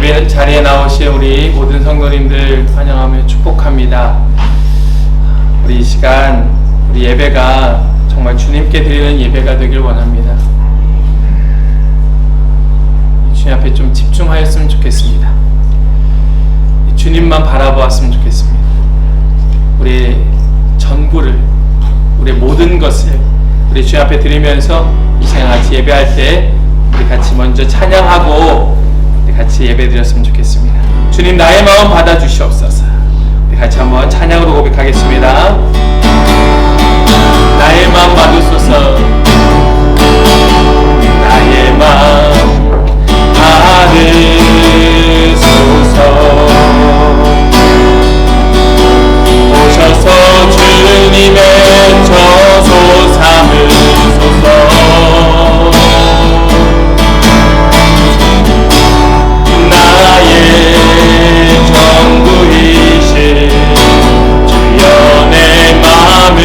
예배 자리에 나오신 우리 모든 성도님들 환영하며 축복합니다. 우리 이 시간 우리 예배가 정말 주님께 드리는 예배가 되길 원합니다. 주님 앞에 좀 집중하였으면 좋겠습니다. 주님만 바라보았으면 좋겠습니다. 우리의 전부를, 우리의 모든 것을 우리 주님 앞에 드리면서 이 시간 같이 예배할 때 우리 같이 먼저 찬양하고 우리 같이 예배 드렸으면 좋겠습니다. 주님, 나의 마음 받아주시옵소서. 우리 같이 한번 찬양으로 고백하겠습니다. 나의 마음 받으소서. 나의 마음 받으소서. 오셔서 주님의 저소 삼으소서. 나의 전부이신 주여 내 마음을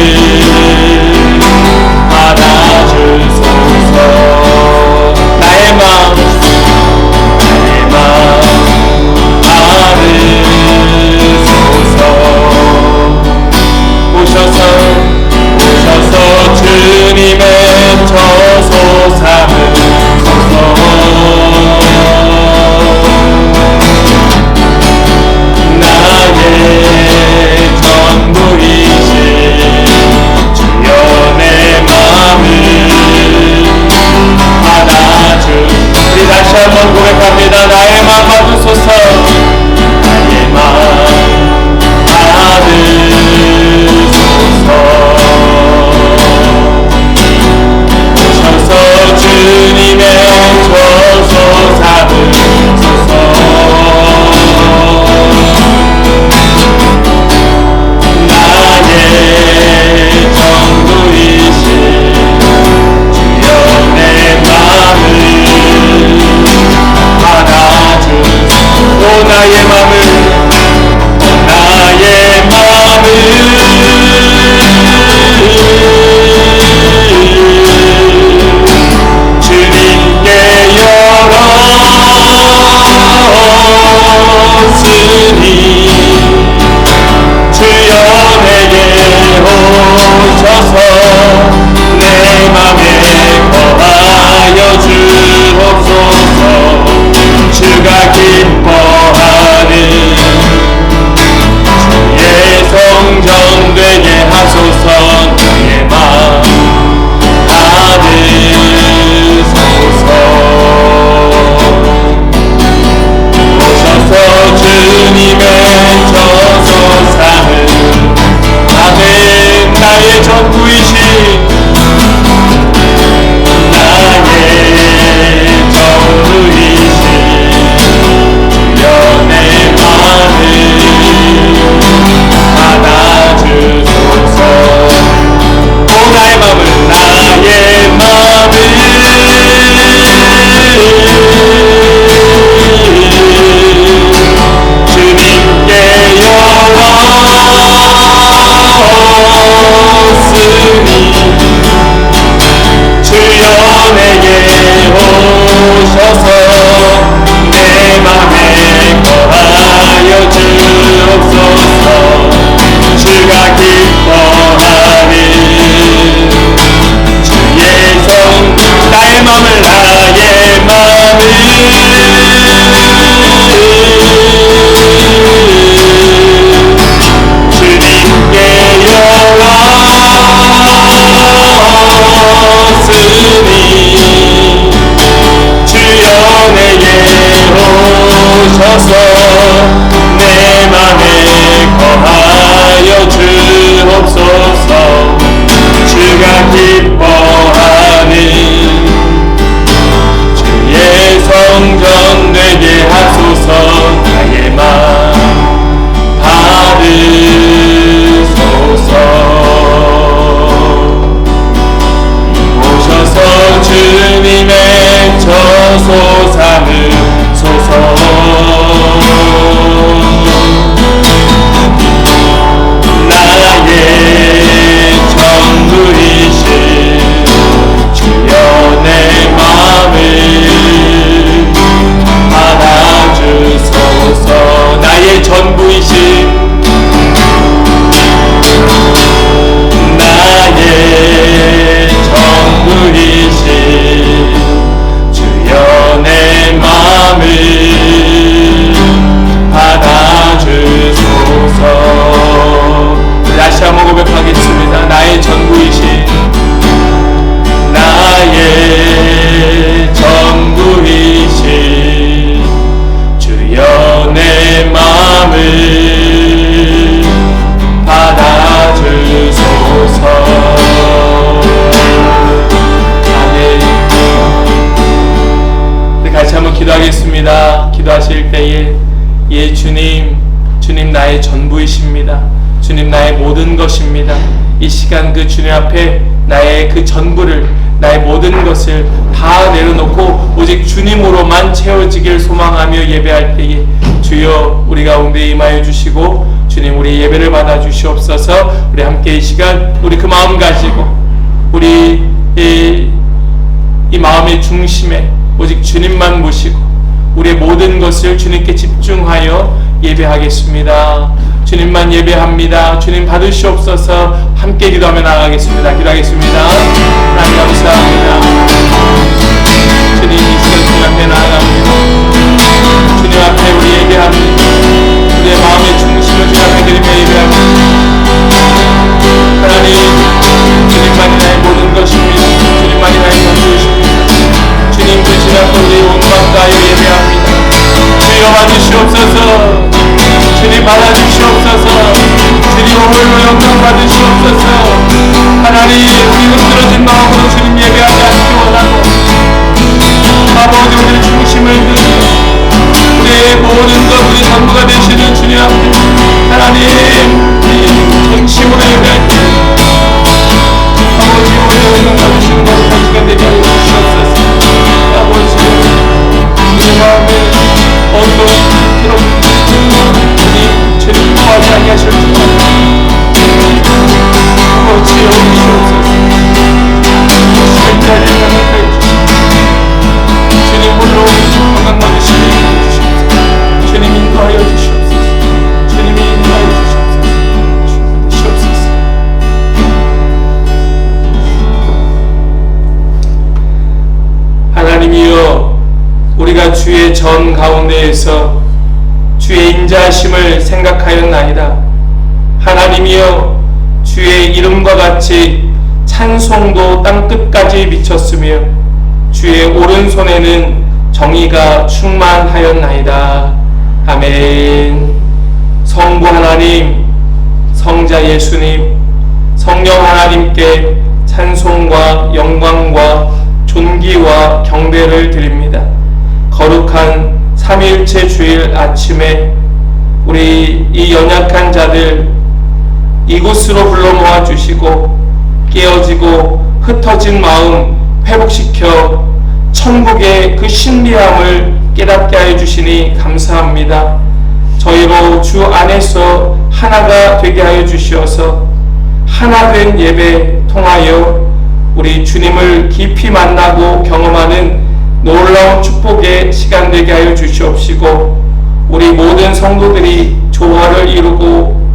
받아주소서. 나의 마음 오셔서 주님의 저소 삼으소서. 나의 전부이신 주여 내 마음을 받아주. 우리 다시 한번 고백합니다. 나의 마음 받으소서. 나의 마음 받으소서. 오셔서 주님의 저소 삼으소서. 나의 전부이신 주여 내 마음을 받아주소서. 나의 마음을 주님께 열었으니 주여 내게 오셔서 내 맘에 거하여 주옵소서. 주가 기뻐하는 주의 성전 되게 하소서. 나의 마음 오셔서 주님의 저소 삼으소서. 아멘. 나의 전부이신 주여 내 마음을 받아주소서. 오 나의 마음을, 나의 마음을 주님께 열었으니 주여 내게 오셔서 내 맘에 거하여 주옵소서. 주가 기뻐하는 주의 성. 나의 마음을, 나의 마음을 주님께 열었으니 주여 내게 오셔서 내 맘에 거하여 주옵소서. 주가 기뻐하는 주의 성전 되게 하소서. 나의 마음 받으소서. 오셔서 주님의 저소 삼으소서. 기도하겠습니다. 기도하실 때에 예 주님 나의 전부이십니다. 주님 나의 모든 것입니다. 이 시간 그 주님 앞에 나의 그 전부를, 나의 모든 것을 다 내려놓고 오직 주님으로만 채워지길 소망하며 예배할 때에 주여 우리 가운데 임하여 주시고 주님 우리 예배를 받아 주시옵소서. 우리 함께 이 시간 우리 그 마음 가지고 우리 이 마음의 중심에 오직 주님만 모시고 우리의 모든 것을 주님께 집중하여 예배하겠습니다. 주님만 예배합니다. 주님 받으시옵소서. 함께 기도하며 나아가겠습니다. 기도하겠습니다. 하나님 감사합니다. 주님 이 시간 주님 앞에 나아갑니다. 주님 앞에 우리 예배합니다. 우리의 마음의 중심을 주님 앞에 드리며 예배합니다. 하나님 주님만이 나의 모든 것입니다. 주님만이 나의 전부이십니다. 주님 그 주님 앞에 우리 온 마음 다하여 예배합니다. 주여 받으시옵소서. 주님 받아주시옵소서. 주님 오늘로 영광 받으시옵소서. 하나님 우리 흔들어진 마음으로 주님 예배하지 않기 원하고 아버지 우리의 중심을 드리고 우리의 모든 것 우리 전부가 되시는 주님 앞에 하나님 전심으로 예배할 때 아버지 오늘 영광 받으시는 것을 한 시간 되게 하여 주시옵소서. 아버지 우리 마음에 어두운 그런 주님 구하지 아니하실 줄 아버지 오시옵소서. 십자가에 감사해 주시옵소서. 주님 홀로 건강 받으시며 주시옵소서. 주님 인도하여 주시옵소서. 주님이 인도하여 주시옵소서. 주시옵소서. 하나님이여 우리가 주의 전 가운데에서 주의 인자하심을 생각하였나이다. 하나님이여 주의 이름과 같이 찬송도 땅끝까지 미쳤으며 주의 오른손에는 정의가 충만하였나이다. 아멘. 성부 하나님, 성자 예수님, 성령 하나님께 찬송과 영광과 존귀와 경배를 드립니다. 거룩한 삼위일체 주일 아침에 우리 이 연약한 자들 이곳으로 불러 모아 주시고 깨어지고 흩어진 마음 회복시켜 천국의 그 신비함을 깨닫게 하여 주시니 감사합니다. 저희로 주 안에서 하나가 되게 하여 주시어서 하나된 예배 통하여 우리 주님을 깊이 만나고 경험하는 놀라운 축복의 시간 되게 하여 주시옵시고 우리 모든 성도들이 조화를 이루고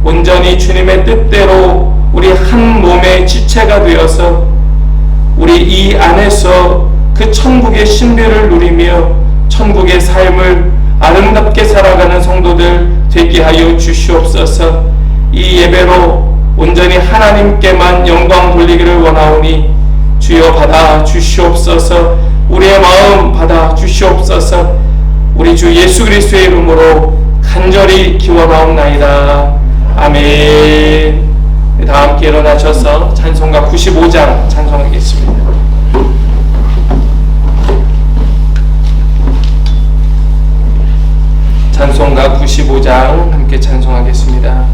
온전히 주님의 뜻대로 우리 한 몸의 지체가 되어서 우리 이 안에서 그 천국의 신비를 누리며 천국의 삶을 아름답게 살아가는 성도들 되게 하여 주시옵소서. 이 예배로 온전히 하나님께만 영광 돌리기를 원하오니 주여 받아 주시옵소서. 우리의 마음 받아 주시옵소서. 우리 주 예수 그리스도의 이름으로 간절히 기원하옵나이다. 아멘. 다 함께 일어나셔서 찬송가 95장 찬송하겠습니다. 찬송가 95장 함께 찬송하겠습니다.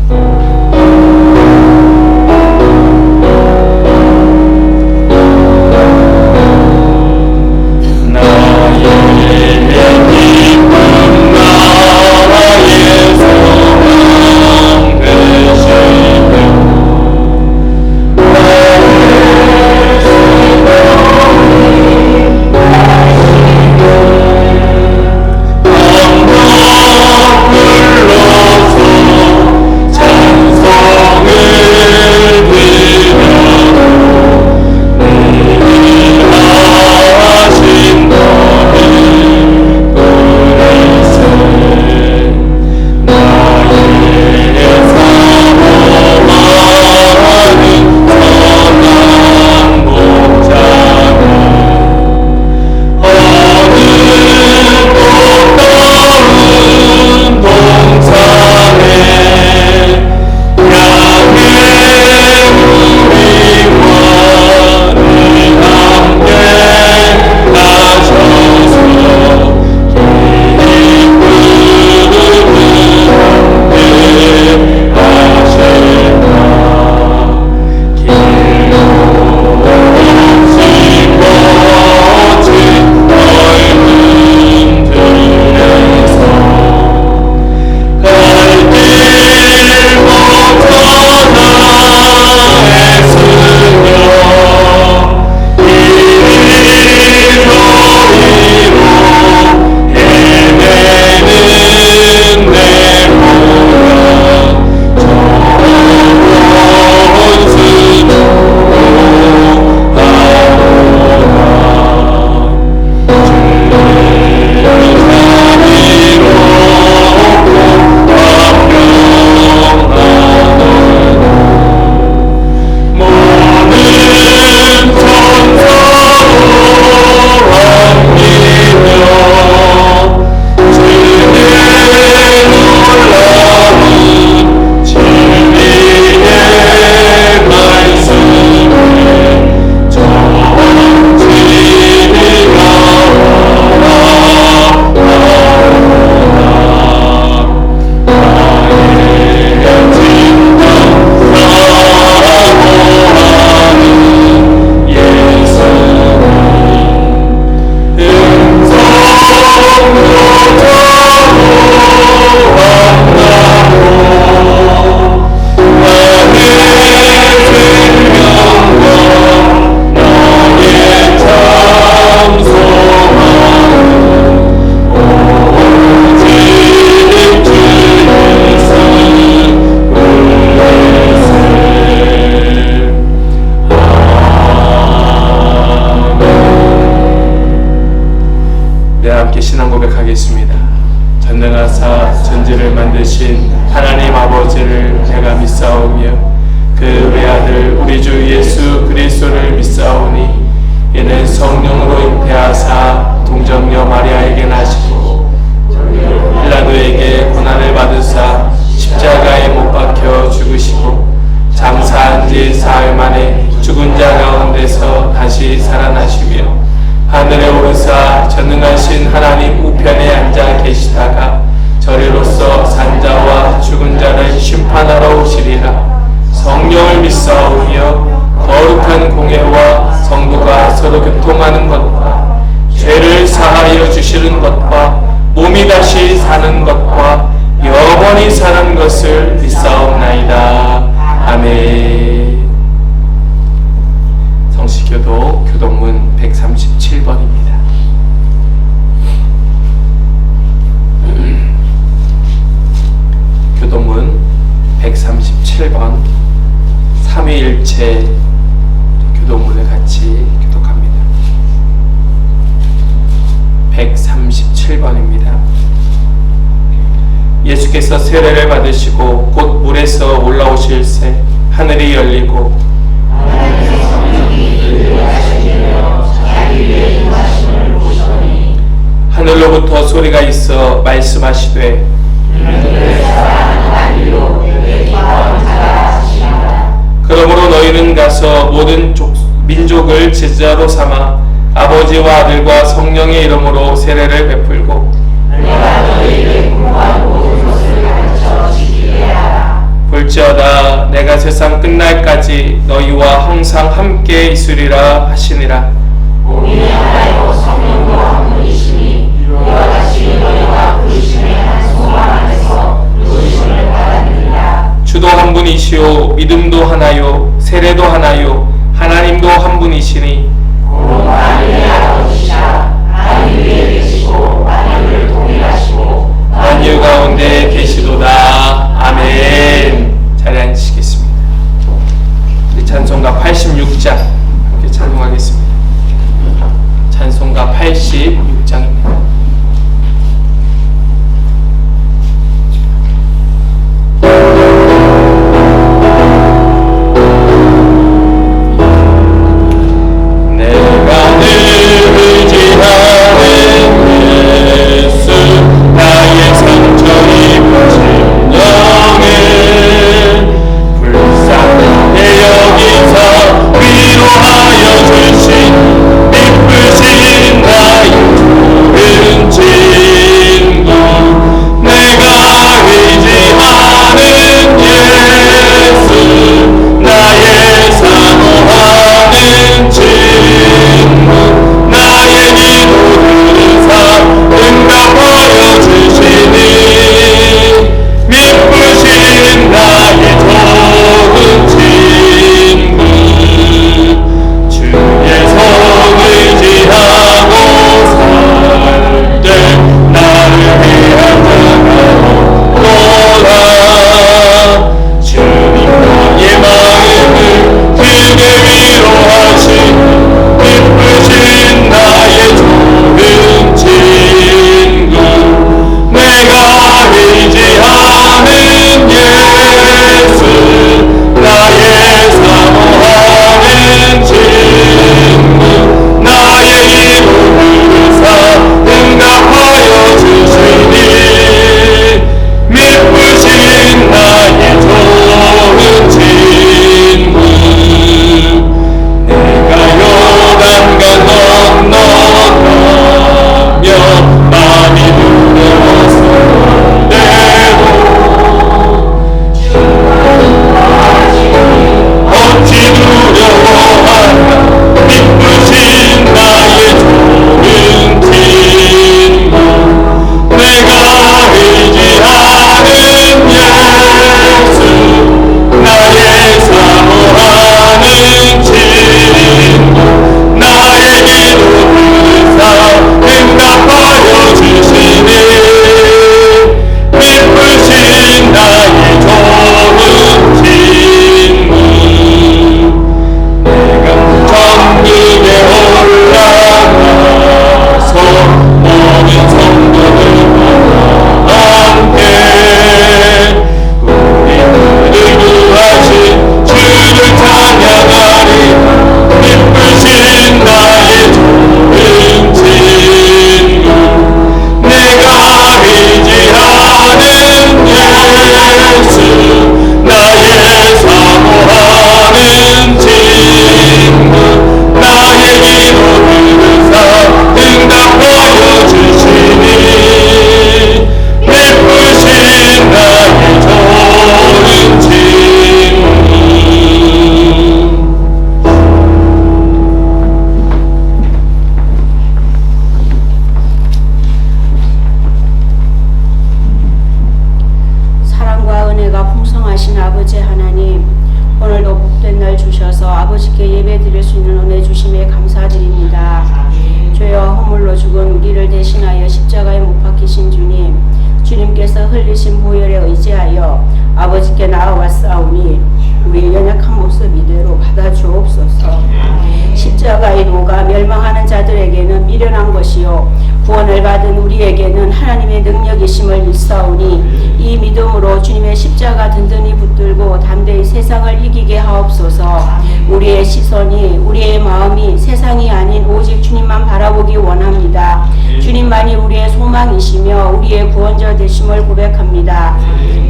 네, 함께 신앙 고백하겠습니다. 전능하사 천지를 만드신 하나님 아버지를 내가 믿사오며 그 외아들 우리 주 예수 그리스도를 믿사오니 이는 성령으로 잉태하사 동정녀 마리아에게 나시고 빌라도에게 고난을 받으사 십자가에 못 박혀 죽으시고 장사한 지 사흘 만에 죽은 자 가운데서 다시 살아나시며 하늘에 오르사 전능하신 하나님 우편에 앉아 계시다가 저리로서 산자와 죽은 자를 심판하러 오시리라. 성령을 믿사오며 거룩한 공예와 성도가 서로 교통하는 것과 죄를 사하여 주시는 것과 몸이 다시 사는 것과 영원히 사는 것을 믿사옵나이다. 아멘. 성시교도 교동문 137번입니다. 교동문 137번 삼위일체 교동문을 같이 교독합니다. 137번입니다. 예수께서 세례를 받으시고 곧 물에서 올라오실새 하늘이 열리고 하늘로부터 소리가 있어 말씀하시되 그러므로 너희는 가서 모든 민족을 제자로 삼아 아버지와 아들과 성령의 이름으로 세례를 베풀고 내가 너희에게 분부한 모든 것을 가르쳐 지키게 하라. 볼지어다 내가 세상 끝날까지 너희와 항상 함께 있으리라 하시니라. 오직 하나요 성령도 한 분이시니 이와 같이 너희와 그리심의 한 소망 안에서 부르심을 받았느니라. 주도 한 분이시요 믿음도 하나요 세례도 하나요 하나님도 한 분이시니 만유의 아버지시라. 하늘 위에 계시고 만유를 통일하시고 만유 가운데 계시도다. 아멘. 자리에 앉으시겠습니다. 우리 찬송가 86장 함께 찬송하겠습니다. 찬송가 86장입니다. 위로하여 주신 기쁘신 나의 우리를 대신하여 십자가에 못 박히신 주님, 주님께서 흘리신 보혈에 의지하여 아버지께 나아왔사오니 우리의 연약한 모습 이대로 받아주옵소서. 십자가의 도가 멸망하는 자들에게는 미련한 것이요 구원을 받은 우리에게는 하나님의 능력이심을 믿사오니 이 믿음으로 주님의 십자가 든든히 붙들고 담대히 세상을 이기게 하옵소서. 우리의 시선이, 우리의 마음이 세상이 아닌 오직 주님만 바라보기 원합니다. 주님만이 우리의 소망이시며 우리의 구원자 되심을 고백합니다.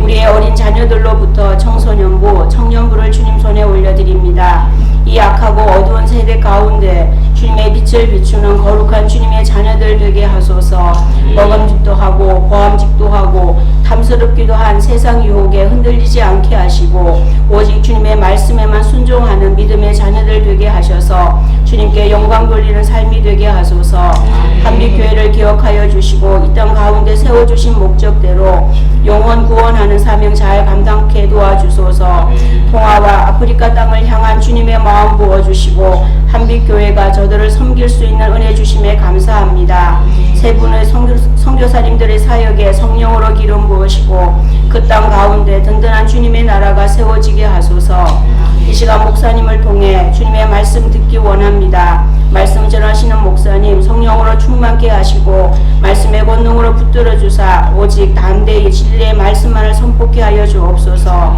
우리의 어린 자녀들로부터 청소년부, 청년부를 주님 손에 올려드립니다. 이 악하고 어두운 세대 가운데 주님의 빛을 비추는 거룩한 주님의 자녀들 되게 하소서. 먹음직도 하고 보암직도 하고 탐스럽기도 한 세상 유혹에 흔들리지 않게 하시고 오직 주님의 말씀에만 순종하는 믿음의 자녀들 되게 하셔서 주님께 영광 돌리는 삶이 되게 하소서. 한빛교회를 기억하여 주시고 이 땅 가운데 세워주신 목적대로 영원 구원하는 사명 잘 감당케 도와주소서. 동아와 아프리카 땅을 향한 주님의 마음 부어주시고 한빛교회가 저들을 섬길 수 있는 은혜 주심에 감사합니다. 세 분의 선교사님들의 사역에 성령으로 기름 부으시고 그 땅 가운데 든든한 주님의 나라가 세워지게 하소서. 이 시간 목사님을 통해 주님의 말씀 듣기 원합니다. 말씀 전하시는 목사님 성령으로 충만케 하시고 말씀의 권능으로 붙들어 주사 오직 담대히 진리의 말씀만을 선포케 하여 주옵소서.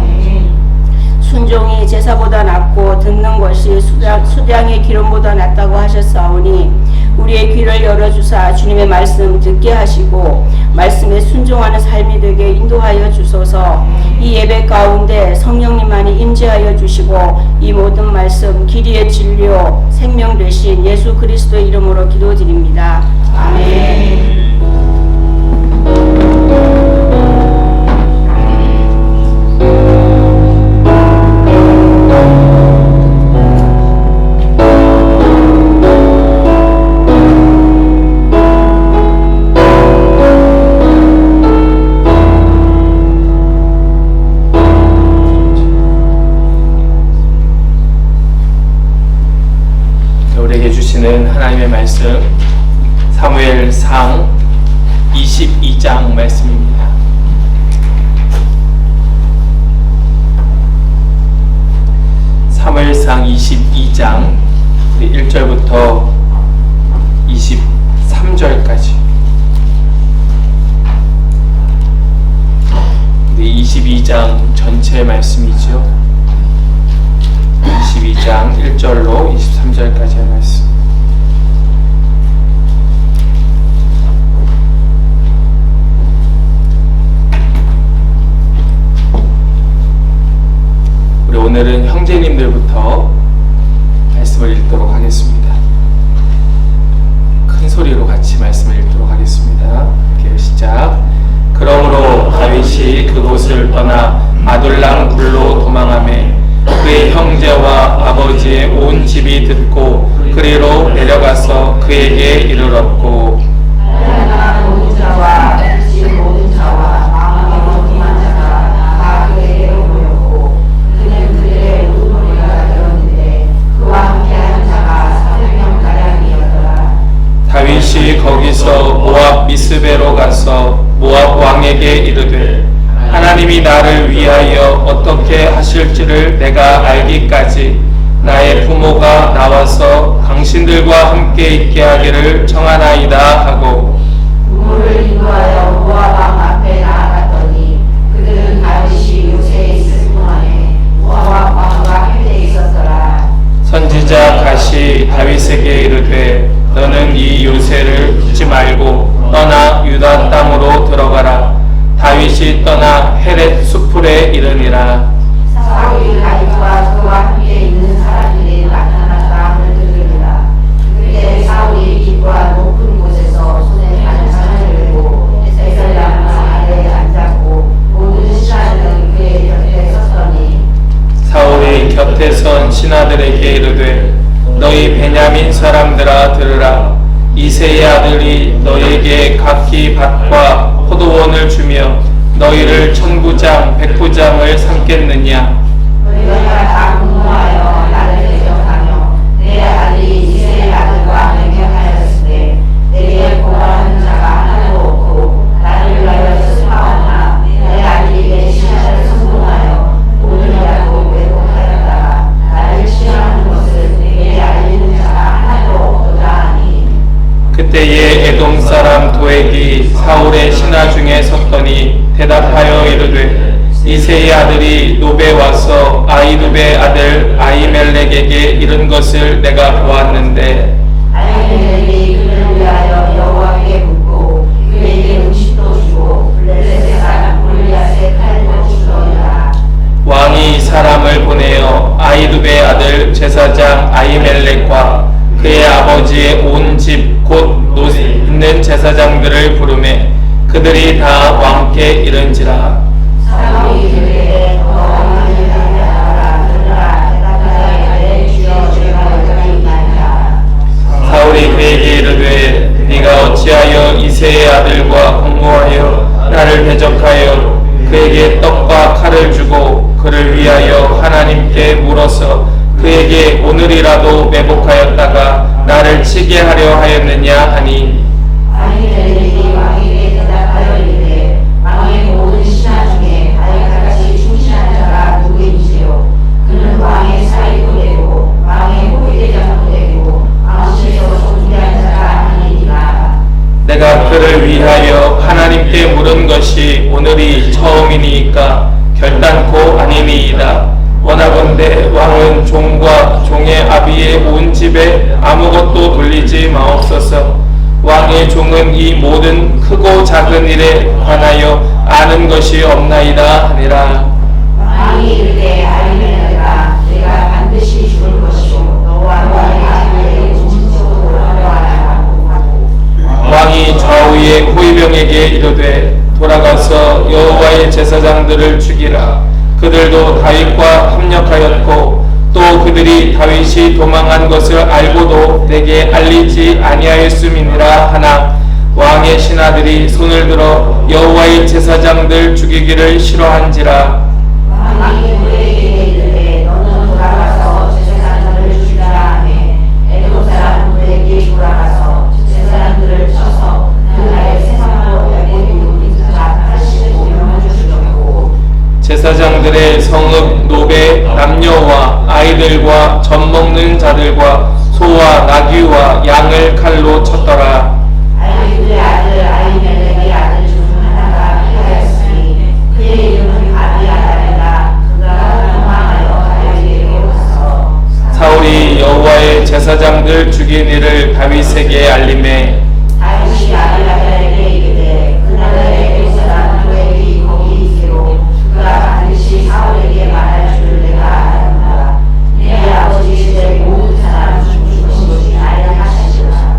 순종이 제사보다 낫고 듣는 것이 수량의 기름보다 낫다고 하셨사오니 우리의 귀를 열어주사 주님의 말씀 듣게 하시고 말씀에 순종하는 삶이 되게 인도하여 주소서. 이 예배 가운데 성령님만이 임재하여 주시고 이 모든 말씀 길이의 진리요 생명 되신 예수 그리스도의 이름으로 기도드립니다. 아멘. 하나님의 말씀 사무엘상 22장 말씀입니다. 사무엘상 22장 1절부터 23절까지 22장 전체 말씀이죠. 22장 1절로 23절까지의 말씀. 우리 오늘은 형제님들부터 말씀을 읽도록 하겠습니다. 큰 소리로 같이 말씀을 읽도록 하겠습니다. 이렇게 시작. 그러므로 다윗이 그곳을 떠나 아둘람 굴로 도망하매 그의 형제와 아버지의 온 집이 듣고 그리로 내려가서 그에게 이르렀고 모든 자와 집 모든 자와 마음이 원통한 자가 다 그에게로 모였고 그는 그들의 우두머리가 되었는데 그와 함께하는 자가 300명가량이었더라. 다윗이 거기서 모압 미스베로 가서 모압 왕에게 이르되 하나님이 나를 위하여 어떻게 하실지를 내가 알기까지 나의 부모가 나와서 당신들과 함께 있게 하기를 청하나이다 하고 부모를 인도하여 모압 왕 앞에 나아갔더니 그들은 다윗이 요새에 있을 동안에 모압 왕과 함께 있었더라. 선지자 갓이 다윗에게 이르되 너는 이 요새를 두지 말고 떠나 유다 땅으로 들어가라. 다윗이 떠나 헤렛 수풀에 이르니라. 사울이 다윗과 그와 함께 있는 사람들이 나타났다함을 들으리라. 그때 사울이 길보아 높은 곳에서 손에 한 잔을 들고 에셀나무 아래에 앉았고 모든 신하들은 그의 곁에 섰더니 사울이 곁에 선 신하들에게 이르되 너희 베냐민 사람들아 들으라. 이새의 아들이 너희에게 각기 밭과 포도원을 주며 너희를 천부장 백부장을 삼겠느냐. 너희가 다 분노하여 나를 대적하며 내 아들이 이새의 아들과 맹행하였을 때 내게 보관한 대답하여 이르되 이새의 아들이 노베 와서 아이두베 아들 아히멜렉에게 이른 것을 내가 보았는데 아히멜렉이 그를 위하여 여호와께 묻고 그에게 음식도 주고 블레셋 사람 골리앗의 칼도 주더니라. 왕이 사람을 보내어 아히두베 아들 제사장 아히멜렉과 그의 아버지의 온 집 곧 있는 제사장들을 부르매 그들이 다 왕께 이른지라. 사울이 이르되 너희를 하라 들으라 대답하되 주여 제가 여기 있나이다. 사울이 그에게 이르되 네가 어찌하여 이새의 아들과 공모하여 나를 대적하여 그에게 떡과 칼을 주고 그를 위하여 하나님께 물어서 그에게 오늘이라도 매복하였다가 나를 치게 하려 하였느냐 하니 아히멜렉이 왕에게 대답하여 이르되 왕의 모든 신하 중에 다윗같이 충실한 자가 누구인지요. 그는 왕의 사위도 되고 왕의 호위대장도 되고 왕실에서 존귀한 자가 아니니라. 내가 그를 위하여 하나님께 물은 것이 오늘이 처음이니까 결단코 아니니이다. 원하건대 왕은 종과 종의 아비의 온 집에 아무것도 돌리지 마옵소서. 왕의 종은 이 모든 크고 작은 일에 관하여 아는 것이 없나이다 하니라. 왕이 이르되 아히멜렉아 내가 반드시 죽을 것이요 너와 너의 아비에게 음식도 하려하라 하고 왕이 좌우의 호위병에게 이르되 돌아가서 여호와의 제사장들을 죽이라. 그들도 다윗과 합력하였고 또 그들이 다윗이 도망한 것을 알고도 내게 알리지 아니하였음이니라 하나 왕의 신하들이 손을 들어 여호와의 제사장들 죽이기를 싫어한지라. 왕이 그에게 이르되 너는 돌아가서 제사장들을 죽이라 하매 에돔 사람 그에게 돌아가서 제사장들을 쳐서 그날의 세상으로 내고 인자가 85명을 죽였고 제사장들의 성읍 노베 남녀와 아이들과 젖 먹는 자들과 소와 나귀와 양을 칼로 쳤더라. 아히두의 아들 아히멜렉의 아들 중 하나가 피하였으니 그의 이름은 아비아달이라. 그가 도망하여 다윗에게로 가서 사울이 여호와의 제사장들 죽인 일을 다윗에게 알림해 다윗이 아비아달에게 이르되 그날에 에돔 사람 도액이 거기 있기로 그가 반드시 사울에게 말할 줄 내가 알았노라. 내 아버지 시대 모든 사람 죽은 것이 나를 하시리라.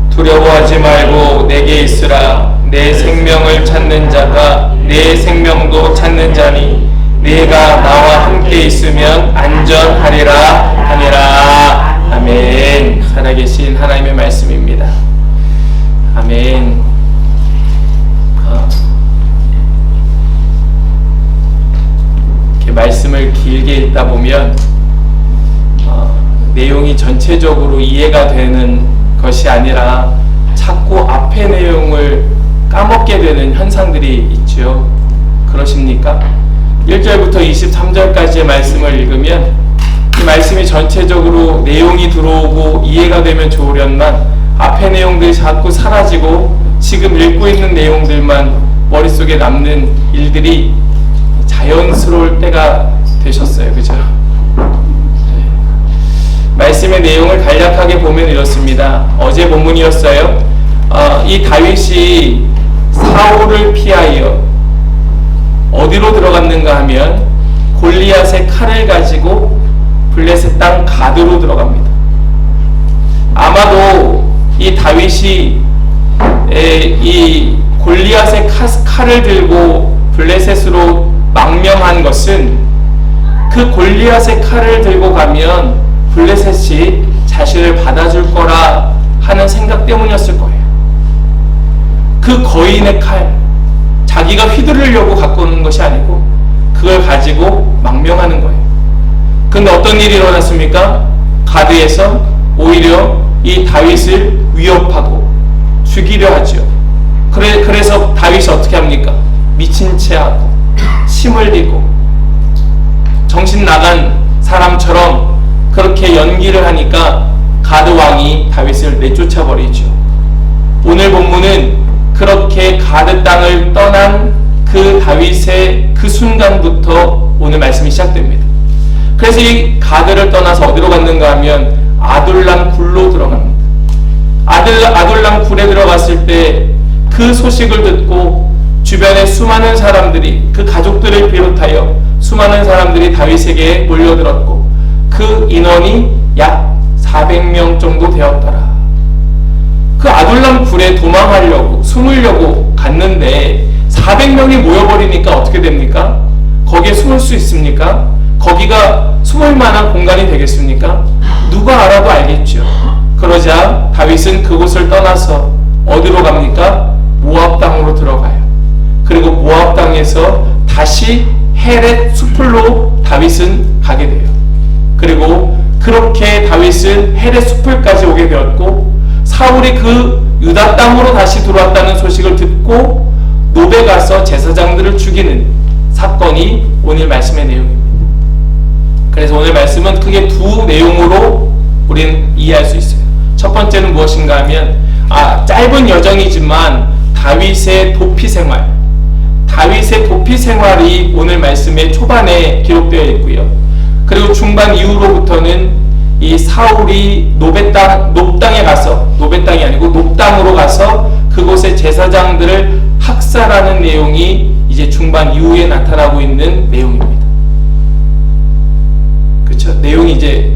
두려워하지 말고 내게 있으라. 내 생명을 찾는 자가 내 생명도 찾는 자니 네가 나와 함께 있으면 안전하리라 하니라. 아멘. 살아계신 하나님의 말씀입니다. 아멘. 이렇게 말씀을 길게 읽다 보면 내용이 전체적으로 이해가 되는 것이 아니라 자꾸 앞의 내용을 까먹게 되는 현상들이 있죠. 그러십니까? 1절부터 23절까지의 말씀을 읽으면 이 말씀이 전체적으로 내용이 들어오고 이해가 되면 좋으련만 앞의 내용들이 자꾸 사라지고 지금 읽고 있는 내용들만 머릿속에 남는 일들이 자연스러울 때가 되셨어요. 그죠? 말씀의 내용을 간략하게 보면 이렇습니다. 어제 본문이었어요. 이 다윗이 사울을 피하여 어디로 들어갔는가 하면 골리앗의 칼을 가지고 블레셋 땅 가드로 들어갑니다. 아마도 이 다윗이 이 골리앗의 칼을 들고 블레셋으로 망명한 것은 그 골리앗의 칼을 들고 가면 블레셋이 자신을 받아줄 거라 하는 생각 때문이었을 거예요. 그 거인의 칼, 자기가 휘두르려고 갖고 오는 것이 아니고 그걸 가지고 망명하는 거예요. 근데 어떤 일이 일어났습니까? 가드에서 오히려 이 다윗을 위협하고 죽이려 하죠. 그래서 다윗이 어떻게 합니까? 미친 채 하고 침을 흘리고 정신 나간 사람처럼 그렇게 연기를 하니까 가드 왕이 다윗을 내쫓아 버리죠. 오늘 본문은 그렇게 가드 땅을 떠난 그 다윗의 그 순간부터 오늘 말씀이 시작됩니다. 그래서 이 가드를 떠나서 어디로 갔는가 하면 아둘람 굴로 들어갑니다. 아둘람 굴에 들어갔을 때 그 소식을 듣고 주변의 수많은 사람들이, 그 가족들을 비롯하여 수많은 사람들이 다윗에게 몰려들었고 그 인원이 약 400명 정도 되었더라. 그 아둘람 굴에 도망하려고, 숨으려고 갔는데 400명이 모여버리니까 어떻게 됩니까? 거기에 숨을 수 있습니까? 거기가 숨을 만한 공간이 되겠습니까? 누가 알아도 알겠죠. 그러자 다윗은 그곳을 떠나서 어디로 갑니까? 모압 땅으로 들어가요. 그리고 모압 땅에서 다시 헤렛 숲으로 다윗은 가게 돼요. 그리고 그렇게 다윗은 헤렛 숲을까지 오게 되었고, 사울이 그 유다 땅으로 다시 들어왔다는 소식을 듣고 노베 가서 제사장들을 죽이는 사건이 오늘 말씀의 내용입니다. 그래서 오늘 말씀은 크게 두 내용으로 우리는 이해할 수 있어요. 첫 번째는 무엇인가 하면 짧은 여정이지만 다윗의 도피 생활이 오늘 말씀의 초반에 기록되어 있고요. 그리고 중반 이후로부터는 이 사울이 높땅에 가서, 노베땅이 아니고 높땅으로 가서 그곳의 제사장들을 학살하는 내용이 이제 중반 이후에 나타나고 있는 내용입니다. 그렇죠? 내용이 이제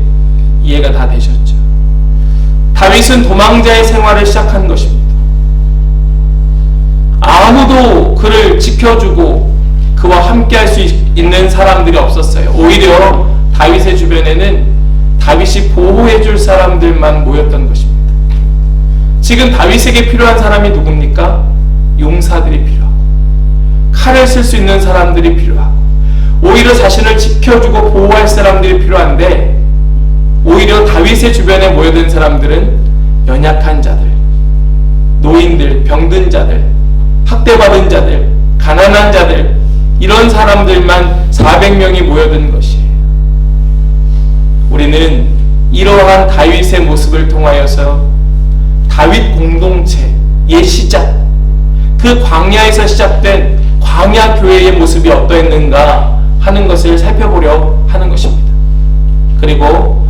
이해가 다 되셨죠? 다윗은 도망자의 생활을 시작한 것입니다. 아무도 그를 지켜주고 그와 함께 할 수 있는 사람들이 없었어요. 오히려 다윗의 주변에는 다윗이 보호해줄 사람들만 모였던 것입니다. 지금 다윗에게 필요한 사람이 누굽니까? 용사들이 필요하고, 칼을 쓸 수 있는 사람들이 필요하고, 오히려 자신을 지켜주고 보호할 사람들이 필요한데, 오히려 다윗의 주변에 모여든 사람들은 연약한 자들, 노인들, 병든 자들, 학대받은 자들, 가난한 자들, 이런 사람들만 400명이 모여든 것이에요. 우리는 이러한 다윗의 모습을 통하여서 다윗 공동체의 시작, 그 광야에서 시작된 광야 교회의 모습이 어떠했는가 하는 것을 살펴보려 하는 것입니다. 그리고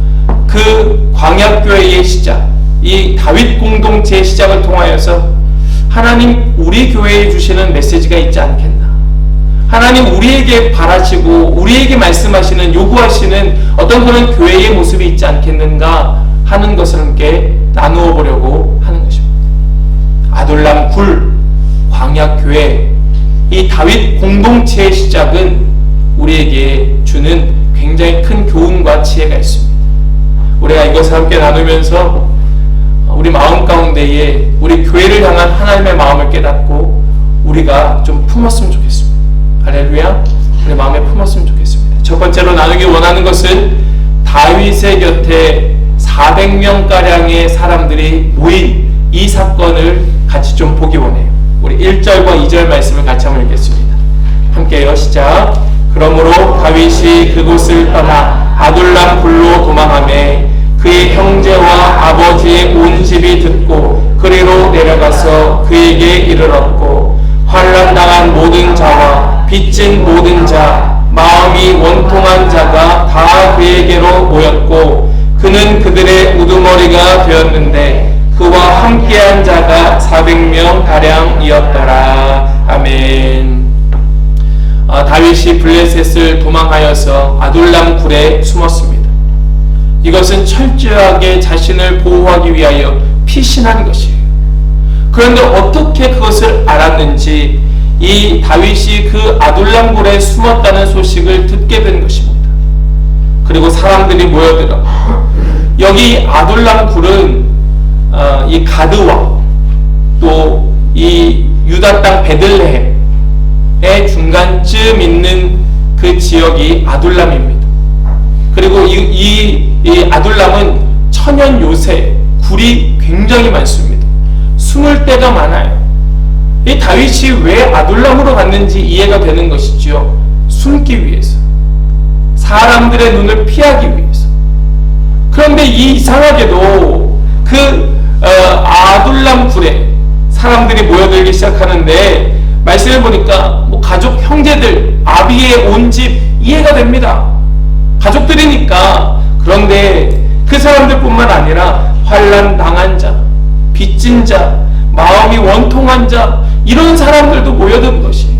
그 광야 교회의 시작, 이 다윗 공동체의 시작을 통하여서 하나님 우리 교회에 주시는 메시지가 있지 않겠나, 하나님 우리에게 바라시고 우리에게 말씀하시는, 요구하시는 어떤 그런 교회의 모습이 있지 않겠는가 하는 것을 함께 나누어 보려고 하는 것입니다. 아둘람 굴, 광야 교회, 이 다윗 공동체의 시작은 우리에게 주는 굉장히 큰 교훈과 지혜가 있습니다. 우리가 이것을 함께 나누면서 우리 마음 가운데에 우리 교회를 향한 하나님의 마음을 깨닫고 우리가 좀 품었으면 좋겠습니다. 할렐루야. 우리 마음에 품었으면 좋겠습니다. 첫 번째로 나누기 원하는 것은 다윗의 곁에 400명가량의 사람들이 모인 이 사건을 같이 좀 보기 원해요. 우리 1절과 2절 말씀을 같이 한번 읽겠습니다. 함께요. 시작. 그러므로 다윗이 그곳을 떠나 아둘람 굴로 도망하매 그의 형제와 아버지의 온 집이 듣고 그리로 내려가서 그에게 이르렀고, 환난당한 모든 자와 빚진 모든 자, 마음이 원통한 자가 다 그에게로 모였고, 그는 그들의 우두머리가 되었는데 그와 함께한 자가 400명 가량이었더라. 아멘. 다윗이 블레셋을 도망하여서 아둘람 굴에 숨었습니다. 이것은 철저하게 자신을 보호하기 위하여 피신한 것이에요. 그런데 어떻게 그것을 알았는지 이 다윗이 그 아둘람 굴에 숨었다는 소식을 듣게 된 것입니다. 그리고 사람들이 모여들어 여기 아둘람 굴은 이 가드와 또 이 유다 땅 베들레헴의 중간쯤 있는 그 지역이 아둘람입니다. 그리고 이 아둘람은 천연 요새 굴이 굉장히 많습니다. 숨을 데가 많아요. 이 다윗이 왜 아둘람으로 갔는지 이해가 되는 것이죠. 숨기 위해서, 사람들의 눈을 피하기 위해서. 그런데 이상하게도 그 아둘람 굴에 사람들이 모여들기 시작하는데 말씀을 보니까 뭐 가족, 형제들, 아비의 온 집 이해가 됩니다. 가족들이니까. 그런데 그 사람들뿐만 아니라 환난 당한 자, 빚진 자, 마음이 원통한 자, 이런 사람들도 모여든 것이에요.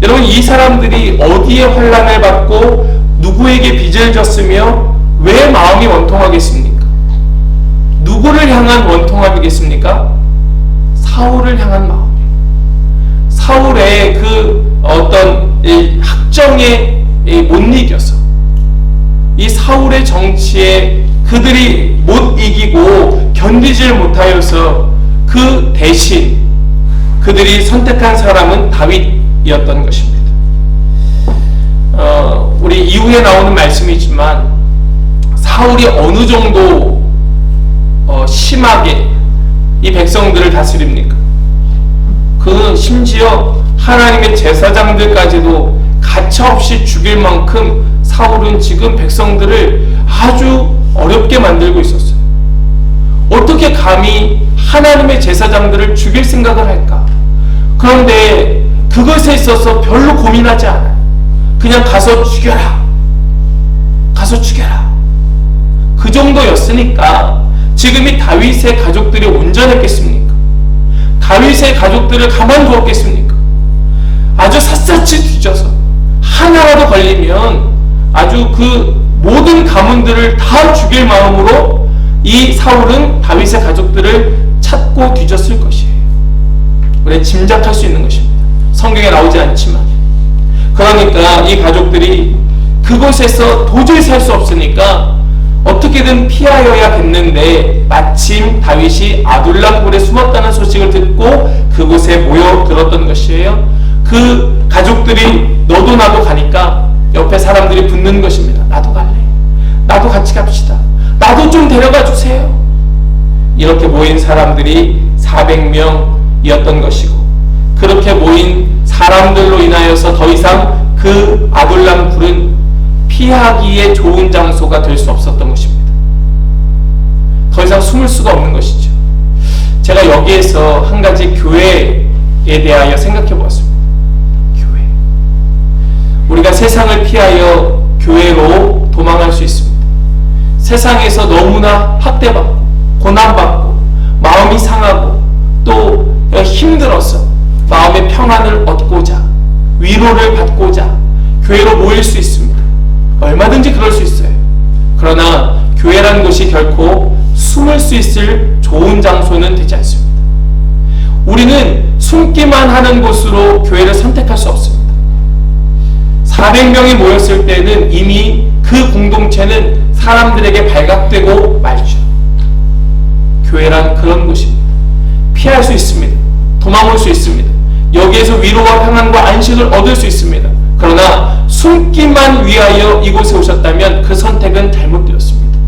여러분, 이 사람들이 어디에 환난을 받고 누구에게 빚을 졌으며 왜 마음이 원통하겠습니까? 누구를 향한 원통함이겠습니까? 사울을 향한 마음이에요. 사울의 그 어떤 학정에 못 이겨서, 이 사울의 정치에 그들이 못 이기고 견디질 못하여서 그 대신 그들이 선택한 사람은 다윗이었던 것입니다. 우리 이후에 나오는 말씀이지만 사울이 어느 정도 심하게 이 백성들을 다스립니까? 그는 심지어 하나님의 제사장들까지도 가차없이 죽일 만큼 사울은 지금 백성들을 아주 어렵게 만들고 있었어요. 어떻게 감히 하나님의 제사장들을 죽일 생각을 할까? 그런데 그것에 있어서 별로 고민하지 않아요. 그냥 가서 죽여라. 가서 죽여라. 그 정도였으니까 지금 이 다윗의 가족들이 온전했겠습니까? 다윗의 가족들을 가만두었겠습니까? 아주 샅샅이 뒤져서 하나라도 걸리면 아주 그 모든 가문들을 다 죽일 마음으로 이 사울은 다윗의 가족들을 찾고 뒤졌을 것이에요. 우리가 짐작할 수 있는 것입니다. 성경에 나오지 않지만. 그러니까 이 가족들이 그곳에서 도저히 살 수 없으니까 어떻게든 피하여야겠는데 마침 다윗이 아둘람 굴에 숨었다는 소식을 듣고 그곳에 모여들었던 것이에요. 그 가족들이 너도 나도 가니까 옆에 사람들이 붙는 것입니다. 나도 갈래. 나도 같이 갑시다. 나도 좀 데려가 주세요. 이렇게 모인 사람들이 400명이었던 것이고, 그렇게 모인 사람들로 인하여서 더 이상 그 아둘람 굴은 피하기에 좋은 장소가 될 수 없었던 것입니다. 더 이상 숨을 수가 없는 것이죠. 제가 여기에서 한 가지 교회에 대하여 생각해 보았습니다. 교회. 우리가 세상을 피하여 교회로 도망할 수 있습니다. 세상에서 너무나 학대받고 고난받고 마음이 상하고 또 힘들어서 마음의 평안을 얻고자 위로를 받고자 교회로 모일 수 있습니다. 얼마든지 그럴 수 있어요. 그러나 교회라는 곳이 결코 숨을 수 있을 좋은 장소는 되지 않습니다. 우리는 숨기만 하는 곳으로 교회를 선택할 수 없습니다. 400명이 모였을 때는 이미 그 공동체는 사람들에게 발각되고 말죠. 교회란 그런 곳입니다. 피할 수 있습니다. 도망올 수 있습니다. 여기에서 위로와 평안과 안식을 얻을 수 있습니다. 그러나 숨기만 위하여 이곳에 오셨다면 그 선택은 잘못되었습니다.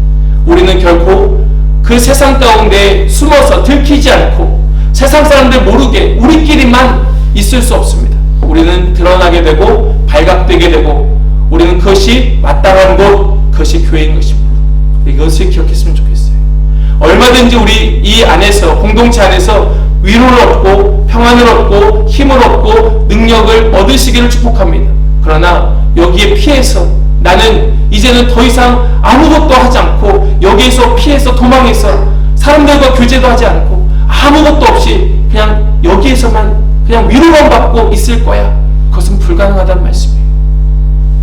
우리는 결코 그 세상 가운데 숨어서 들키지 않고 세상 사람들 모르게 우리끼리만 있을 수 없습니다. 우리는 드러나게 되고 발각되게 되고 우리는 그것이 마땅한 곳, 그것이 교회인 것입니다. 이것을 기억했으면 좋겠어요. 얼마든지 우리 이 안에서, 공동체 안에서 위로를 얻고 평안을 얻고 힘을 얻고 능력을 얻으시기를 축복합니다. 그러나 여기에 피해서 나는 이제는 더 이상 아무것도 하지 않고 여기에서 피해서 도망해서 사람들과 교제도 하지 않고 아무것도 없이 그냥 여기에서만 그냥 위로만 받고 있을 거야. 그것은 불가능하다는 말씀이에요.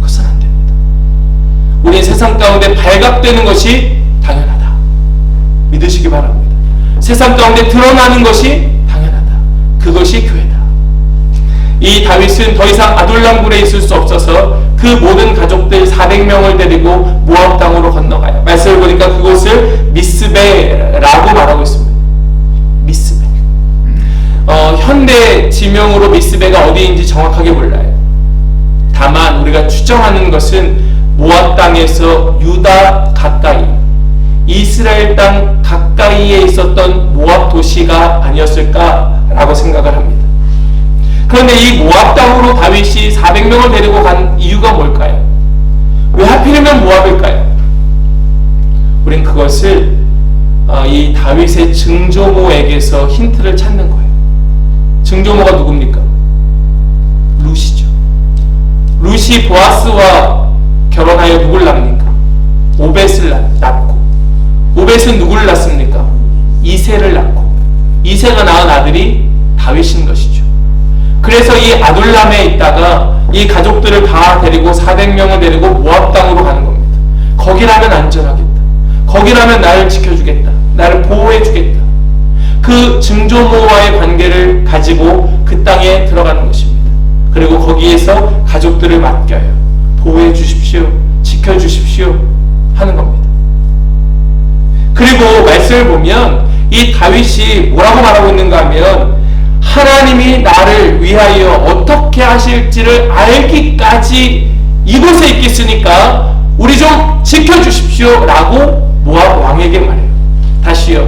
그것은 안 됩니다. 우리 세상 가운데 발각되는 것이 당연하다. 믿으시기 바랍니다. 세상 가운데 드러나는 것이 당연하다. 그것이 교회다. 이 다윗은 더 이상 아둘람굴에 있을 수 없어서 그 모든 가족들 400명을 데리고 모압 땅으로 건너가요. 말씀을 보니까 그곳을 미스베라고 말하고 있습니다. 미스베. 현대 지명으로 미스베가 어디인지 정확하게 몰라요. 다만 우리가 추정하는 것은 모압 땅에서 유다 가까이, 이스라엘 땅 가까이에 있었던 모압 도시가 아니었을까라고 생각을 합니다. 그런데 이 모압 땅으로 다윗이 400명을 데리고 간 이유가 뭘까요? 왜 하필이면 모압일까요? 우린 그것을 이 다윗의 증조모에게서 힌트를 찾는 거예요. 증조모가 누굽니까? 루시 보아스와 결혼하여 누굴 낳습니까? 오벳을 낳고, 오벳은 누구를 낳습니까? 이새를 낳고, 이새가 낳은 아들이 다윗인 것이죠. 그래서 이 아둘람에 있다가 이 가족들을 다 데리고 400명을 데리고 모압 땅으로 가는 겁니다. 거기라면 안전하겠다. 거기라면 나를 지켜주겠다. 나를 보호해주겠다. 그 증조모와의 관계를 가지고 그 땅에 들어가는 것입니다. 그리고 거기에서 가족들을 맡겨요. 보호해 주십시오. 지켜주십시오. 하는 겁니다. 그리고 말씀을 보면 이 다윗이 뭐라고 말하고 있는가 하면 하나님이 나를 위하여 어떻게 하실지를 알기까지 이곳에 있겠으니까 우리 좀 지켜주십시오 라고 모압 왕에게 말해요. 다시요.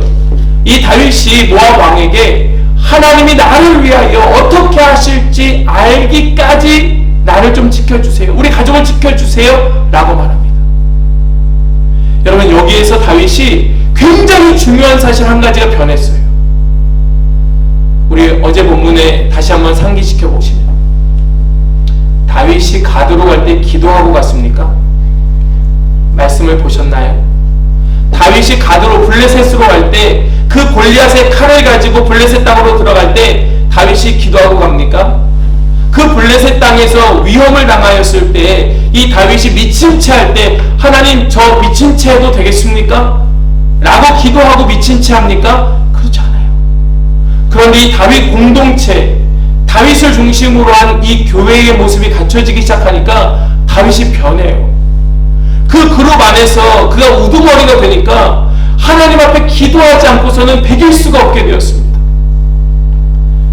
이 다윗이 모압 왕에게 하나님이 나를 위하여 어떻게 하실지 알기까지 나를 좀 지켜주세요. 우리 가족을 지켜주세요 라고 말합니다. 여러분, 여기에서 다윗이 굉장히 중요한 사실 한 가지가 변했어요. 우리 어제 본문에 다시 한번 상기시켜 보시면 다윗이 가드로 갈 때 기도하고 갔습니까? 말씀을 보셨나요? 다윗이 가드로 블레셋으로 갈 때 그 골리앗의 칼을 가지고 블레셋 땅으로 들어갈 때 다윗이 기도하고 갑니까? 그 블레셋 땅에서 위험을 당하였을 때 이 다윗이 미친 채 할 때 하나님 저 미친 채 해도 되겠습니까? 라고 기도하고 미친 채 합니까? 그렇지 않아요. 그런데 이 다윗 공동체, 다윗을 중심으로 한 이 교회의 모습이 갖춰지기 시작하니까 다윗이 변해요. 그 그룹 안에서 그가 우두머리가 되니까 하나님 앞에 기도하지 않고서는 베길 수가 없게 되었습니다.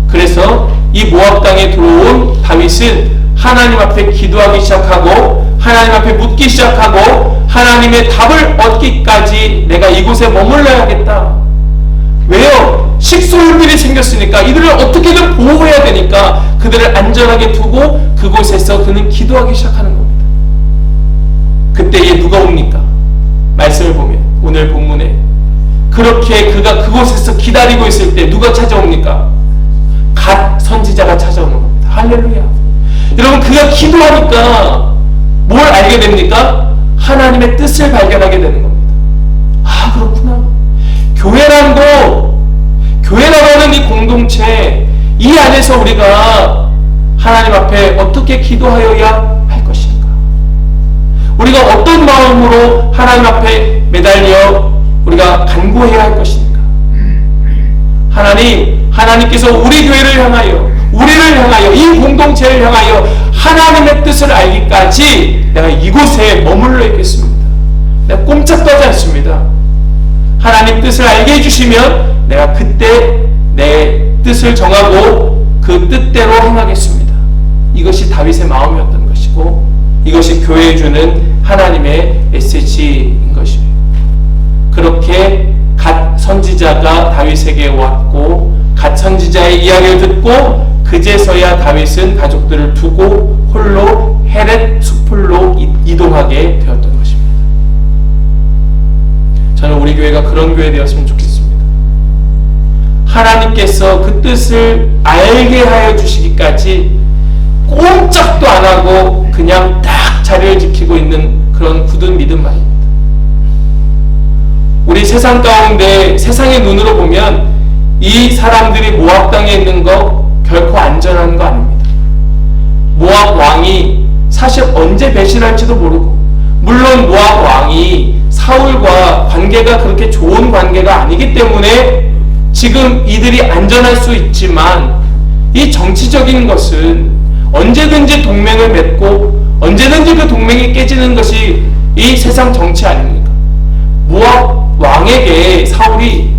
그래서 이 모압 땅에 들어온 다윗은 하나님 앞에 기도하기 시작하고 하나님 앞에 묻기 시작하고 하나님의 답을 얻기까지 내가 이곳에 머물러야겠다. 왜요? 식소들이 생겼으니까 이들을 어떻게든 보호해야 되니까 그들을 안전하게 두고 그곳에서 그는 기도하기 시작하는 겁니다. 그때에 누가 옵니까? 말씀을 보면 오늘 본문에 그렇게 그가 그곳에서 기다리고 있을 때 누가 찾아옵니까? 갓 선지자가 찾아오는 겁니다. 할렐루야. 여러분, 그가 기도하니까 뭘 알게 됩니까? 하나님의 뜻을 발견하게 되는 겁니다. 아, 그렇구나. 교회라고 하는 이 공동체, 이 안에서 우리가 하나님 앞에 어떻게 기도하여야 할 것인가? 우리가 어떤 마음으로 하나님 앞에 매달려 우리가 간구해야 할 것인가? 하나님께서 우리 교회를 향하여, 우리를 향하여, 이 공동체를 향하여 하나님의 뜻을 알기까지 내가 이곳에 머물러 있겠습니다. 내가 꼼짝도 하지 않습니다. 하나님 뜻을 알게 해주시면 내가 그때 내 뜻을 정하고 그 뜻대로 행하겠습니다. 이것이 다윗의 마음이었던 것이고 이것이 교회에 주는 하나님의 메시지인 것입니다. 그렇게 갓 선지자가 다윗에게 왔고 갓 선지자의 이야기를 듣고 그제서야 다윗은 가족들을 두고 홀로 헤렛 숲으로 이동하게 되었던 것입니다. 저는 우리 교회가 그런 교회 되었으면 좋겠습니다. 하나님께서 그 뜻을 알게 하여 주시기까지 꼼짝도 안 하고 그냥 딱 자리를 지키고 있는 그런 굳은 믿음 말입니다. 우리 세상 가운데 세상의 눈으로 보면 이 사람들이 모압 땅에 있는 거 결코 안전한 거 아닙니다. 모압 왕이 사실 언제 배신할지도 모르고, 물론 모압 왕이 사울과 관계가 그렇게 좋은 관계가 아니기 때문에 지금 이들이 안전할 수 있지만 이 정치적인 것은 언제든지 동맹을 맺고 언제든지 그 동맹이 깨지는 것이 이 세상 정치 아닙니까? 모압 왕에게 사울이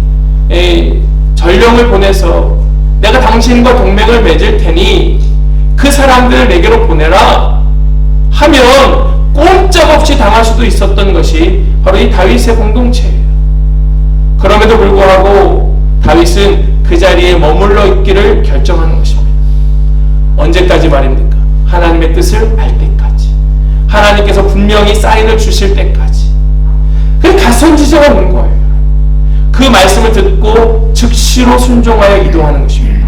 전령을 보내서 내가 당신과 동맹을 맺을 테니 그 사람들을 내게로 보내라 하면 꼼짝없이 당할 수도 있었던 것이 바로 이 다윗의 공동체예요. 그럼에도 불구하고 다윗은 그 자리에 머물러 있기를 결정하는 것입니다. 언제까지 말입니까? 하나님의 뜻을 알 때까지, 하나님께서 분명히 사인을 주실 때까지. 그 갓선지자가 온 거예요. 그 말씀을 듣고 즉시로 순종하여 이동하는 것입니다.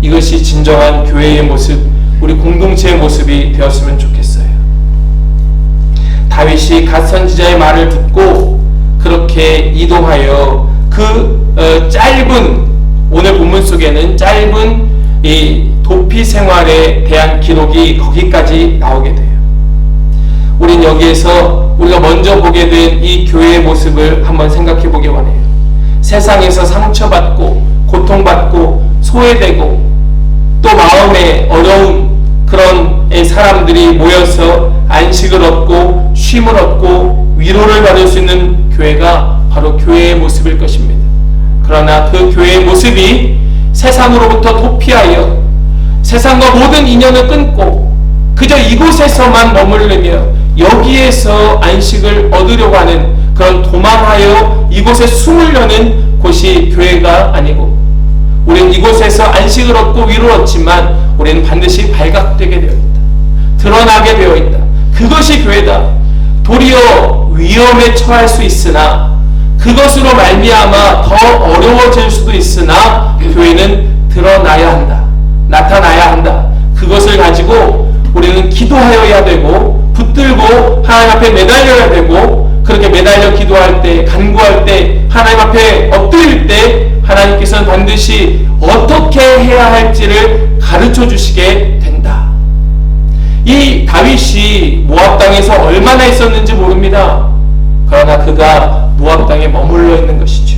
이것이 진정한 교회의 모습, 우리 공동체의 모습이 되었으면 좋겠어요. 다윗이 갓 선지자의 말을 듣고 그렇게 이동하여 짧은, 오늘 본문 속에는 짧은 이 도피 생활에 대한 기록이 거기까지 나오게 돼요. 우린 여기에서 우리가 먼저 보게 된 이 교회의 모습을 한번 생각해 보기 원해요. 세상에서 상처받고 고통받고 소외되고 또 마음에 어려운 그런 사람들이 모여서 안식을 얻고 쉼을 얻고 위로를 받을 수 있는 교회가 바로 교회의 모습일 것입니다. 그러나 그 교회의 모습이 세상으로부터 도피하여 세상과 모든 인연을 끊고 그저 이곳에서만 머무르며 여기에서 안식을 얻으려고 하는 그런 도망하여 이곳에 숨으려는 곳이 교회가 아니고, 우리는 이곳에서 안식을 얻고 위로를 얻지만 우리는 반드시 발각되게 되어 있다. 드러나게 되어 있다. 그것이 교회다. 도리어 위험에 처할 수 있으나 그것으로 말미암아 더 어려워질 수도 있으나 교회는 드러나야 한다. 나타나야 한다. 그것을 가지고 우리는 기도하여야 되고 붙들고 하나님 앞에 매달려야 되고, 그렇게 매달려 기도할 때, 간구할 때, 하나님 앞에 엎드릴 때 하나님께서는 반드시 어떻게 해야 할지를 가르쳐 주시게 된다. 이 다윗이 모압 땅에서 얼마나 있었는지 모릅니다. 그러나 그가 모압 땅에 머물러 있는 것이죠.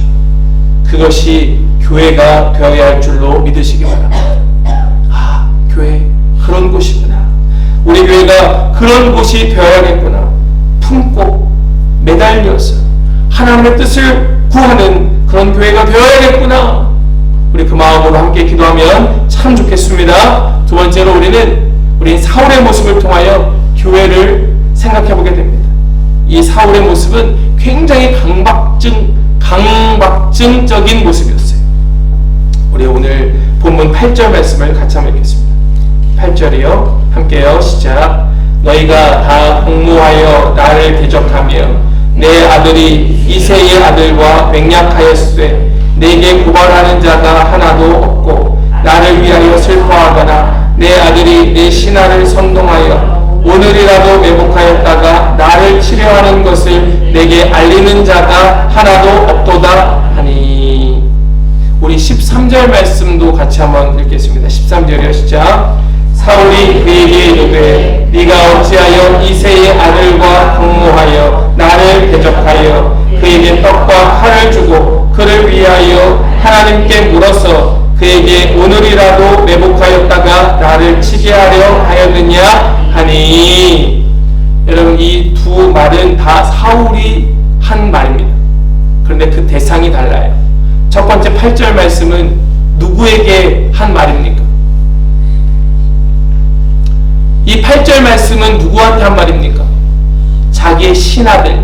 그것이 교회가 되어야 할 줄로 믿으시기 바랍니다. 아, 교회 그런 곳이구나. 우리 교회가 그런 곳이 되어야겠구나. 품고 매달려서 하나님의 뜻을 구하는 그런 교회가 되어야겠구나. 우리 그 마음으로 함께 기도하면 참 좋겠습니다. 두 번째로 우리는 사울의 모습을 통하여 교회를 생각해 보게 됩니다. 이 사울의 모습은 굉장히 강박증적인 모습이었어요. 우리 오늘 본문 8절 말씀을 같이 한번 읽겠습니다. 8절이요. 함께요. 시작. 너희가 다 공모하여 나를 대적하며 내 아들이 이새의 아들과 맹약하였으되 내게 고발하는 자가 하나도 없고 나를 위하여 슬퍼하거나 내 아들이 내 신하를 선동하여 오늘이라도 매복하였다가 나를 치려하는 것을 내게 알리는 자가 하나도 없도다 하니. 우리 13절 말씀도 같이 한번 읽겠습니다. 13절이요. 시작. 사울이 그에게 이르되 네가 어찌하여 이새의 아들과 공모하여 나를 대적하여 그에게 떡과 칼을 주고 그를 위하여 하나님께 물어서 그에게 오늘이라도 매복하였다가 나를 치게 하려 하였느냐 하니. 여러분, 이 두 말은 다 사울이 한 말입니다. 그런데 그 대상이 달라요. 첫 번째 8절 말씀은 누구에게 한 말입니까? 이 8절 말씀은 누구한테 한 말입니까? 자기의 신하들,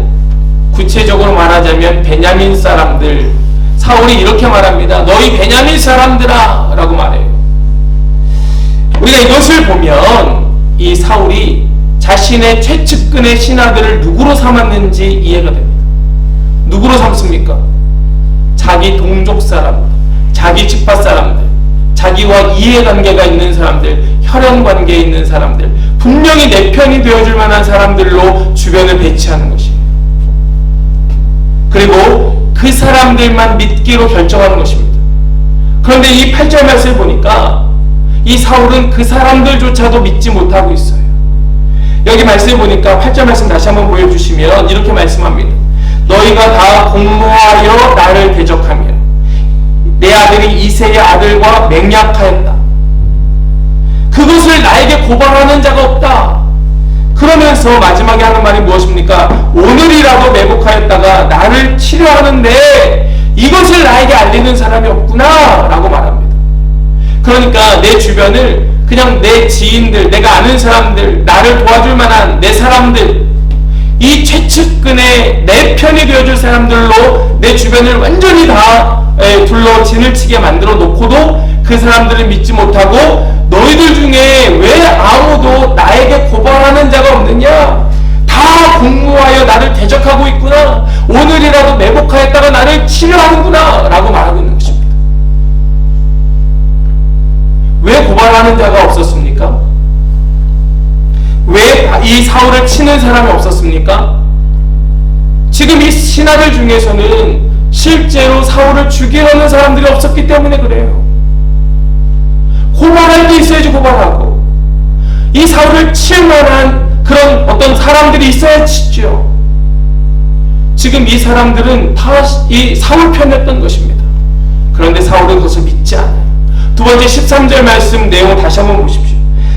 구체적으로 말하자면 베냐민 사람들. 사울이 이렇게 말합니다. 너희 베냐민 사람들아 라고 말해요. 우리가 이것을 보면 이 사울이 자신의 최측근의 신하들을 누구로 삼았는지 이해가 됩니다. 누구로 삼습니까? 자기 동족 사람들, 자기 지파 사람들, 자기와 이해관계가 있는 사람들, 혈연관계에 있는 사람들, 분명히 내 편이 되어줄 만한 사람들로 주변을 배치하는 것이에요. 그리고 그 사람들만 믿기로 결정하는 것입니다. 그런데 이 8절 말씀을 보니까 이 사울은 그 사람들조차도 믿지 못하고 있어요. 여기 말씀을 보니까 8절 말씀 다시 한번 보여주시면 이렇게 말씀합니다. 너희가 다 공모하여 나를 대적하며 내 아들이 이새의 아들과 맹약하였다. 그것을 나에게 고발하는 자가 없다. 그러면서 마지막에 하는 말이 무엇입니까? 오늘이라도 매복하였다가 나를 치료하는데 이것을 나에게 알리는 사람이 없구나 라고 말합니다. 그러니까 내 주변을 그냥 내 지인들, 내가 아는 사람들, 나를 도와줄 만한 내 사람들, 이 최측근의 내 편이 되어줄 사람들로 내 주변을 완전히 다 둘러 진을 치게 만들어 놓고도 그 사람들을 믿지 못하고 너희들 중에 왜 아무도 나에게 고발하는 자가 없느냐? 다 공모하여 나를 대적하고 있구나. 오늘이라도 매복하였다가 나를 치료하는구나 라고 말하고 있는 것입니다. 왜 고발하는 자가 없었습니까? 왜 이 사울을 치는 사람이 없었습니까? 지금 이 신하들 중에서는 실제로 사울을 죽이려는 사람들이 없었기 때문에 그래요. 고발할 게 있어야지 고발하고, 이 사울을 칠 만한 그런 어떤 사람들이 있어야 치죠. 지금 이 사람들은 다 이 사울 편이었던 것입니다. 그런데 사울은 그것을 믿지 않아요. 두 번째 13절 말씀 내용을 다시 한번 보십시오.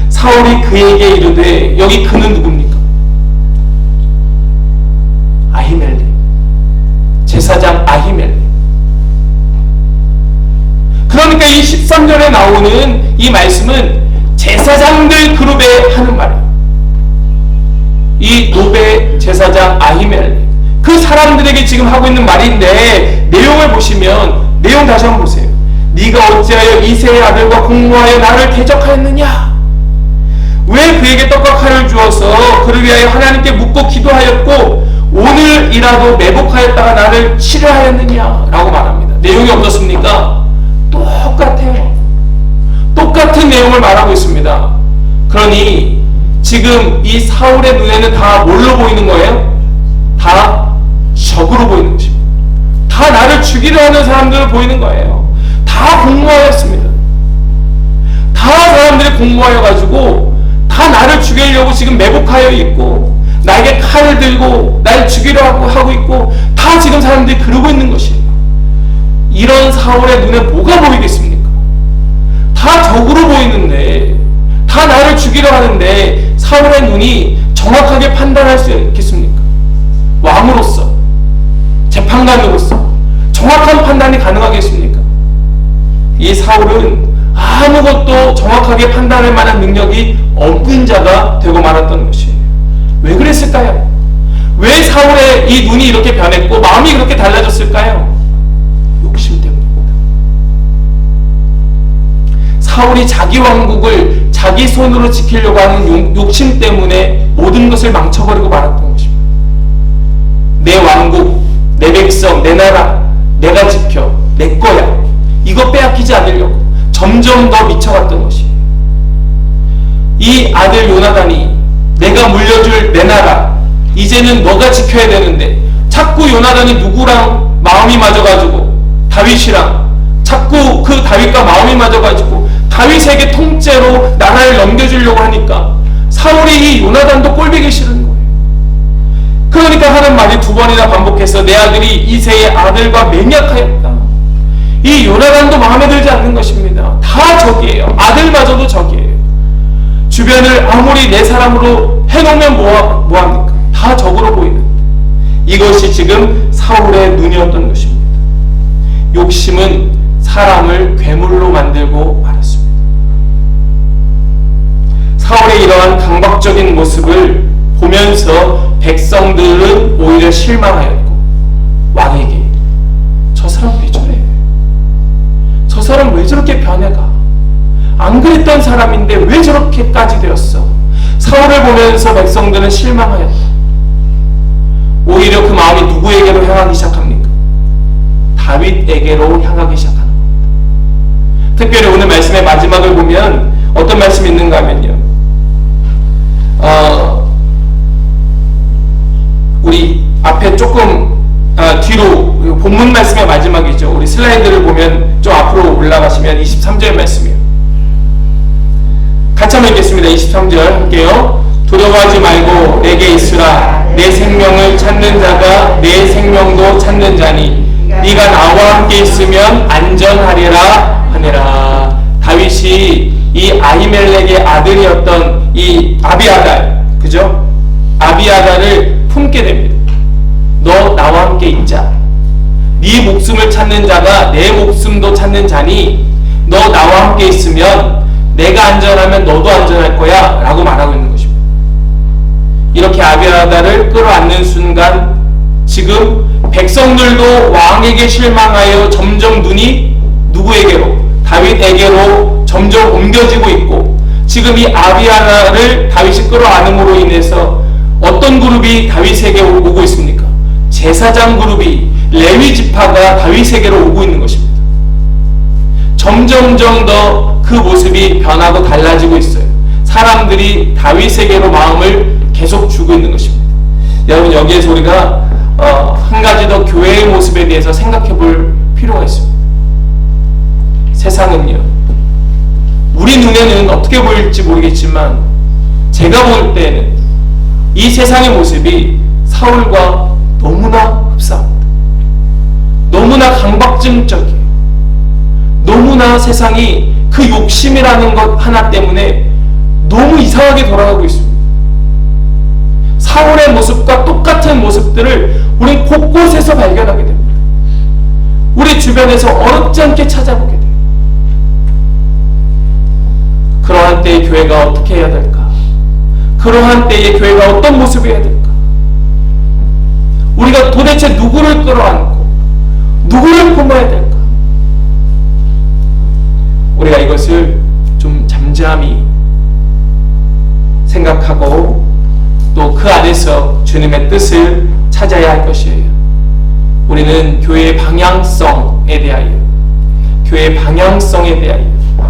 사울이 그에게 이르되, 여기 그는 누굽니까? 아히멜렉, 제사장 아히멜렉. 그러니까 이 13절에 나오는 이 말씀은 제사장들 그룹에 하는 말이에요. 이 노베 제사장 아히멜렉, 그 사람들에게 지금 하고 있는 말인데, 내용을 보시면, 내용 다시 한번 보세요. 네가 어찌하여 이새의 아들과 공모하여 나를 대적하였느냐? 왜 그에게 떡과 칼을 주어서 그를 위하여 하나님께 묻고 기도하였고 오늘이라도 매복하였다가 나를 치려 하였느냐? 라고 말합니다. 내용이 어떻습니까? 똑같아요. 똑같은 내용을 말하고 있습니다. 그러니 지금 이 사울의 눈에는 다 뭘로 보이는 거예요? 다 적으로 보이는 것입니다. 다 나를 죽이려 하는 사람들을 보이는 거예요. 다 공모하였습니다. 다 사람들이 공모하여가지고 다 나를 죽이려고 지금 매복하여 있고, 나에게 칼을 들고 날 죽이려 하고 있고, 다 지금 사람들이 그러고 있는 것이에요. 이런 사울의 눈에 뭐가 보이겠습니까? 다 적으로 보이는데, 다 나를 죽이려 하는데 사울의 눈이 정확하게 판단할 수 있겠습니까? 왕으로서, 재판관으로서 정확한 판단이 가능하겠습니까? 이 사울은 아무것도 정확하게 판단할 만한 능력이 없는 자가 되고 말았던 것이에요. 왜 그랬을까요? 왜 사울의 이 눈이 이렇게 변했고 마음이 그렇게 달라졌을까요? 욕심 때문입니다. 사울이 자기 왕국을 자기 손으로 지키려고 하는 욕심 때문에 모든 것을 망쳐버리고 말았던 것입니다. 내 왕국, 내 백성, 내 나라 내가 지켜, 내 거야, 이거 빼앗기지 않으려고 점점 더 미쳐갔던 것이에요. 이 아들 요나단이 내가 물려줄 내 나라 이제는 너가 지켜야 되는데, 자꾸 요나단이 누구랑 마음이 맞아가지고 다윗이랑 자꾸 그 다윗과 마음이 맞아가지고 다윗에게 통째로 나라를 넘겨주려고 하니까 사울이 이 요나단도 꼴보기 싫은 거예요. 그러니까 하는 말이 두 번이나 반복해서 내 아들이 이새의 아들과 맹약하였다. 이 요나단도 마음에 들지 않는 것입니다. 다 적이에요. 아들마저도 적이에요. 주변을 아무리 내 사람으로 해놓으면 뭐합니까? 다 적으로 보이는, 이것이 지금 사울의 눈이었던 것입니다. 욕심은 사람을 괴물로 만들고 말았습니다. 사울의 이러한 강박적인 모습을 보면서 백성들은 오히려 실망하였고, 왕에게 저 사람 왜 저래? 저 사람 왜 저렇게 변해가? 안 그랬던 사람인데 왜 저렇게까지 되었어? 사울을 보면서 백성들은 실망하였다. 오히려 그 마음이 누구에게로 향하기 시작합니까? 다윗에게로 향하기 시작하는 겁니다. 특별히 오늘 말씀의 마지막을 보면 어떤 말씀이 있는가 하면요, 우리 앞에 조금 뒤로 본문 말씀의 마지막이죠. 우리 슬라이드를 보면 좀 앞으로 올라가시면 23절 말씀이에요. 같이 한번 읽겠습니다. 23절 할게요. 두려워하지 말고 내게 있으라. 내 생명을 찾는 자가 내 생명도 찾는 자니 네가 나와 함께 있으면 안전하리라 하니라. 다윗이 이 아히멜렉의 아들이었던 이 아비아달, 그죠? 아비아달을 품게 됩니다. 너 나와 함께 있자. 네 목숨을 찾는 자가 내 목숨도 찾는 자니 너 나와 함께 있으면 내가 안전하면 너도 안전할 거야 라고 말하고 있는 것입니다. 이렇게 아비아달을 끌어안는 순간 지금 백성들도 왕에게 실망하여 점점 눈이 누구에게로? 다윗에게로 점점 옮겨지고 있고, 지금 이 아비아달을 다윗이 끌어안음으로 인해서 어떤 그룹이 다윗에게 오고 있습니까? 제사장 그룹이, 레위 지파가 다윗에게로 오고 있는 것입니다. 점점점 더 그 모습이 변하고 달라지고 있어요. 사람들이 다윗에게로 마음을 계속 주고 있는 것입니다. 여러분, 여기에서 우리가 한 가지 더 교회의 모습에 대해서 생각해 볼 필요가 있습니다. 세상은요, 우리 눈에는 어떻게 보일지 모르겠지만 제가 볼 때는 이 세상의 모습이 사울과 너무나 흡사합니다. 너무나 강박증적이에요. 너무나 세상이 그 욕심이라는 것 하나 때문에 너무 이상하게 돌아가고 있습니다. 사울의 모습과 똑같은 모습들을 우리 곳곳에서 발견하게 됩니다. 우리 주변에서 어렵지 않게 찾아보게 돼요. 그러한 때의 교회가 어떻게 해야 될까? 그러한 때의 교회가 어떤 모습이어야 될까? 우리가 도대체 누구를 끌어안고 누구를 품어야 될까? 우리가 이것을 좀 잠잠히 생각하고 또 그 안에서 주님의 뜻을 찾아야 할 것이에요. 우리는 교회의 방향성에 대하여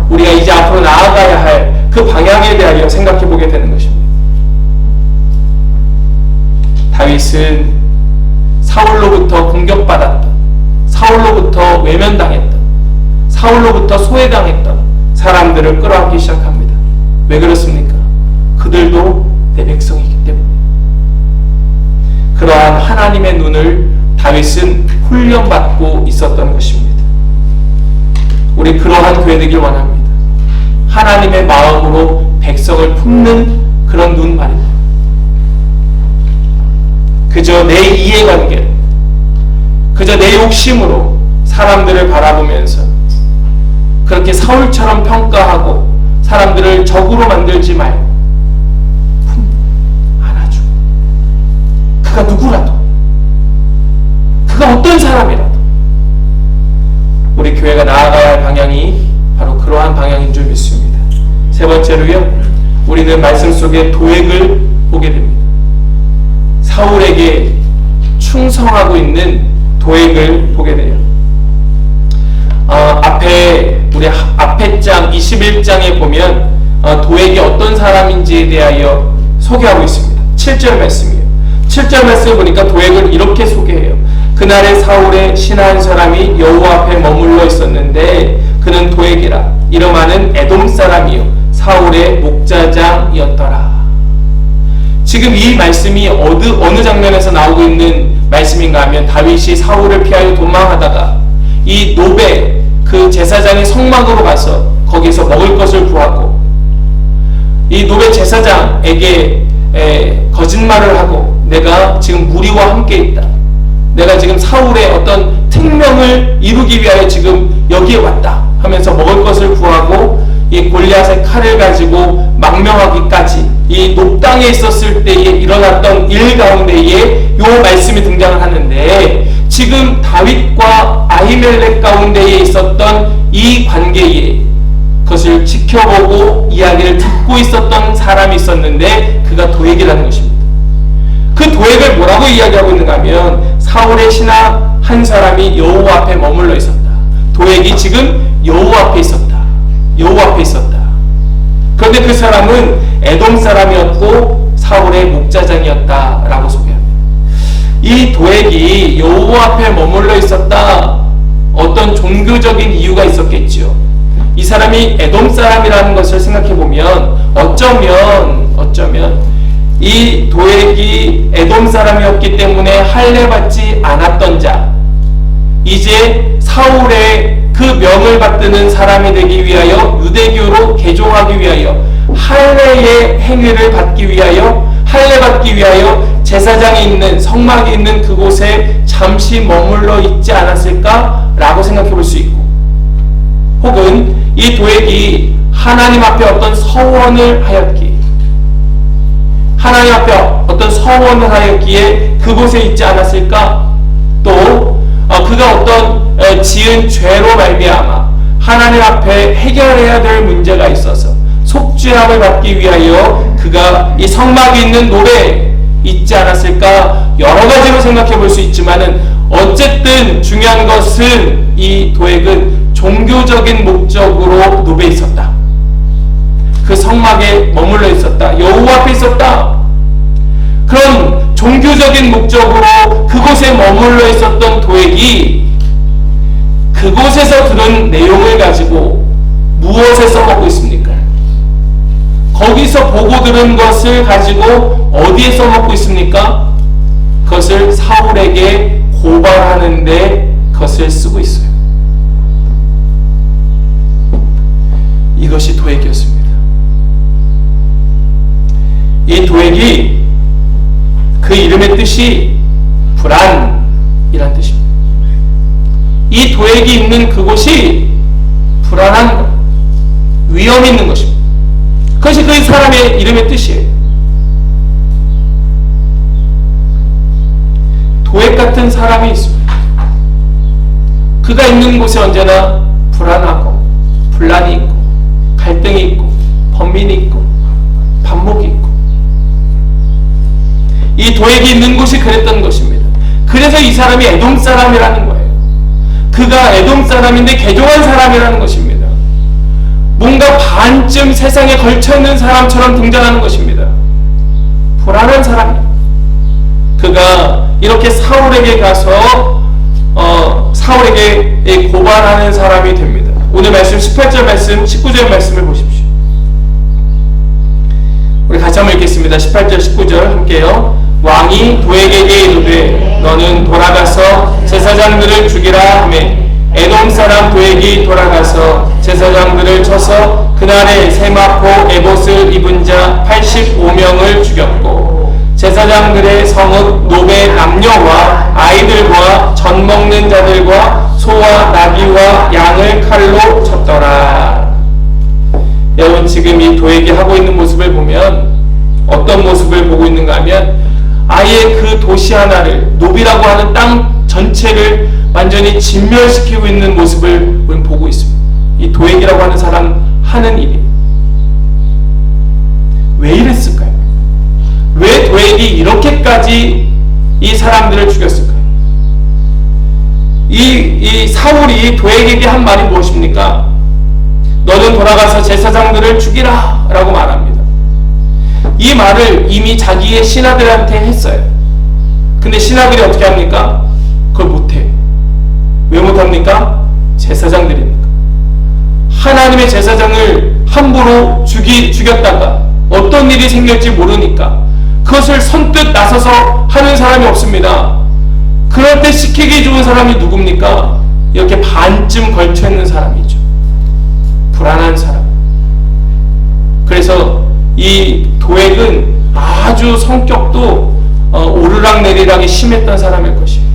우리가 이제 앞으로 나아가야 할 그 방향에 대하여 생각해 보게 되는 것입니다. 다윗은 사울로부터 공격받았던, 사울로부터 외면당했던, 사울로부터 소외당했던 사람들을 끌어안기 시작합니다. 왜 그렇습니까? 그들도 내 백성이기 때문에. 그러한 하나님의 눈을 다윗은 훈련받고 있었던 것입니다. 우리 그러한 교회 되길 원합니다. 하나님의 마음으로 백성을 품는 그런 눈 말입니다. 그저 내 이해관계, 그저 내 욕심으로 사람들을 바라보면서 그렇게 사울처럼 평가하고 사람들을 적으로 만들지 말고 안아줘. 그가 누구라도, 그가 어떤 사람이라도 우리 교회가 나아가야 할 방향이 바로 그러한 방향인 줄 믿습니다. 세 번째로요, 우리는 말씀 속에 도액을 보게 됩니다. 사울에게 충성하고 있는 도액을 보게 돼요. 우리 앞에 장 21장에 보면 도액이 어떤 사람인지에 대하여 소개하고 있습니다. 7절 말씀이에요. 7절 말씀을 보니까 도액을 이렇게 소개해요. 그날에 사울의 신하 한 사람이 여호와 앞에 머물러 있었는데 그는 도액이라 이름하는 에돔 사람이요 사울의 목자장이었더라. 지금 이 말씀이 어느 장면에서 나오고 있는 말씀인가 하면 다윗이 사울을 피하여 도망하다가 이 노베 그 제사장의 성막으로 가서 거기서 먹을 것을 구하고 이 노베 제사장에게 거짓말을 하고 내가 지금 무리와 함께 있다. 내가 지금 사울의 어떤 특명을 이루기 위하여 지금 여기에 왔다 하면서 먹을 것을 구하고 이 골리앗의 칼을 가지고 망명하기까지 이 녹당에 있었을 때에 일어났던 일 가운데에 요 말씀이 등장을 하는데 지금 다윗과 아히멜렉 가운데에 있었던 이 관계에 그것을 지켜보고 이야기를 듣고 있었던 사람이 있었는데 그가 도액이라는 것입니다. 그 도액을 뭐라고 이야기하고 있는가 하면 사울의 신하 한 사람이 여호와 앞에 머물러 있었다. 도액이 지금 여호와 앞에 있었다. 여호와 앞에 있었다. 그런데 그 사람은 에돔 사람이었고 사울의 목자장이었다라고 소개합니다. 이 도액이 여호와 앞에 머물러 있었다. 어떤 종교적인 이유가 있었겠지요. 이 사람이 에돔 사람이라는 것을 생각해 보면 어쩌면 이 도액이 에돔 사람이었기 때문에 할례받지 않았던 자, 이제 사울의 그 명을 받드는 사람이 되기 위하여 유대교로 개종하기 위하여 할례의 행위를 받기 위하여 할례받기 위하여 제사장이 있는 성막이 있는 그곳에 잠시 머물러 있지 않았을까라고 생각해 볼 수 있고, 혹은 이 도액이 하나님 앞에 어떤 서원을 하였기에 하나님 앞에 어떤 서원을 하였기에 그곳에 있지 않았을까? 또 그가 어떤 지은 죄로 말미암아 하나님 앞에 해결해야 될 문제가 있어서 속죄함을 받기 위하여 그가 이 성막이 있는 노베에 있지 않았을까? 여러 가지로 생각해 볼 수 있지만은 어쨌든 중요한 것은 이 도액은 종교적인 목적으로 노베에 있었다. 그 성막에 머물러 있었다. 여호와 앞에 있었다. 그런 종교적인 목적으로 그곳에 머물러 있었던 도액이 그곳에서 들은 내용을 가지고 무엇에 써먹고 있습니까? 거기서 보고 들은 것을 가지고 어디에 써먹고 있습니까? 그것을 사울에게 고발하는데 그것을 쓰고 있어요. 이것이 도액이었습니다. 이 도액이 그 이름의 뜻이 불안이란 뜻입니다. 이 도액이 있는 그곳이 불안한 것, 위험이 있는 것입니다. 그것이 그 사람의 이름의 뜻이에요. 도액 같은 사람이 있습니다. 그가 있는 곳에 언제나 불안하고 분란이 있고 갈등이 있고 번민이 있고 반목이 있고, 이 도액이 있는 곳이 그랬던 것입니다. 그래서 이 사람이 에돔 사람이라는 거예요. 그가 에돔 사람인데 개종한 사람이라는 것입니다. 뭔가 반쯤 세상에 걸쳐있는 사람처럼 등장하는 것입니다. 불안한 사람이에요. 그가 이렇게 사울에게 가서 사울에게 고발하는 사람이 됩니다. 오늘 말씀 18절 말씀, 19절 말씀을 보십시오. 우리 같이 한번 읽겠습니다. 18절 19절 함께요. 왕이 도액에게 이르되 너는 돌아가서 제사장들을 죽이라 하매 에돔 사람 도액이 돌아가서 제사장들을 쳐서 그날에 세마포 에봇을 입은 자 85명을 죽였고 제사장들의 성읍 노베 남녀와 아이들과 젖 먹는 자들과 소와 나귀와 양을 칼로 쳤더라. 여러분, 지금 이 도액이 하고 있는 모습을 보면 어떤 모습을 보고 있는가 하면 아예 그 도시 하나를, 노비라고 하는 땅 전체를 완전히 진멸시키고 있는 모습을 우리는 보고 있습니다. 이 도액이라고 하는 사람 하는 일이 왜 이랬을까요? 왜 도액이 이렇게까지 이 사람들을 죽였을까요? 이 사울이 도액에게 한 말이 무엇입니까? 너는 돌아가서 제사장들을 죽이라 라고 말합니다. 이 말을 이미 자기의 신하들한테 했어요. 근데 신하들이 어떻게 합니까? 그걸 못해요. 왜 못합니까? 제사장들이니까. 하나님의 제사장을 함부로 죽였다가 어떤 일이 생길지 모르니까 그것을 선뜻 나서서 하는 사람이 없습니다. 그럴 때 시키기 좋은 사람이 누굽니까? 이렇게 반쯤 걸쳐있는 사람이죠. 불안한 사람. 그래서 이 도액은 아주 성격도 오르락내리락이 심했던 사람일 것이에요.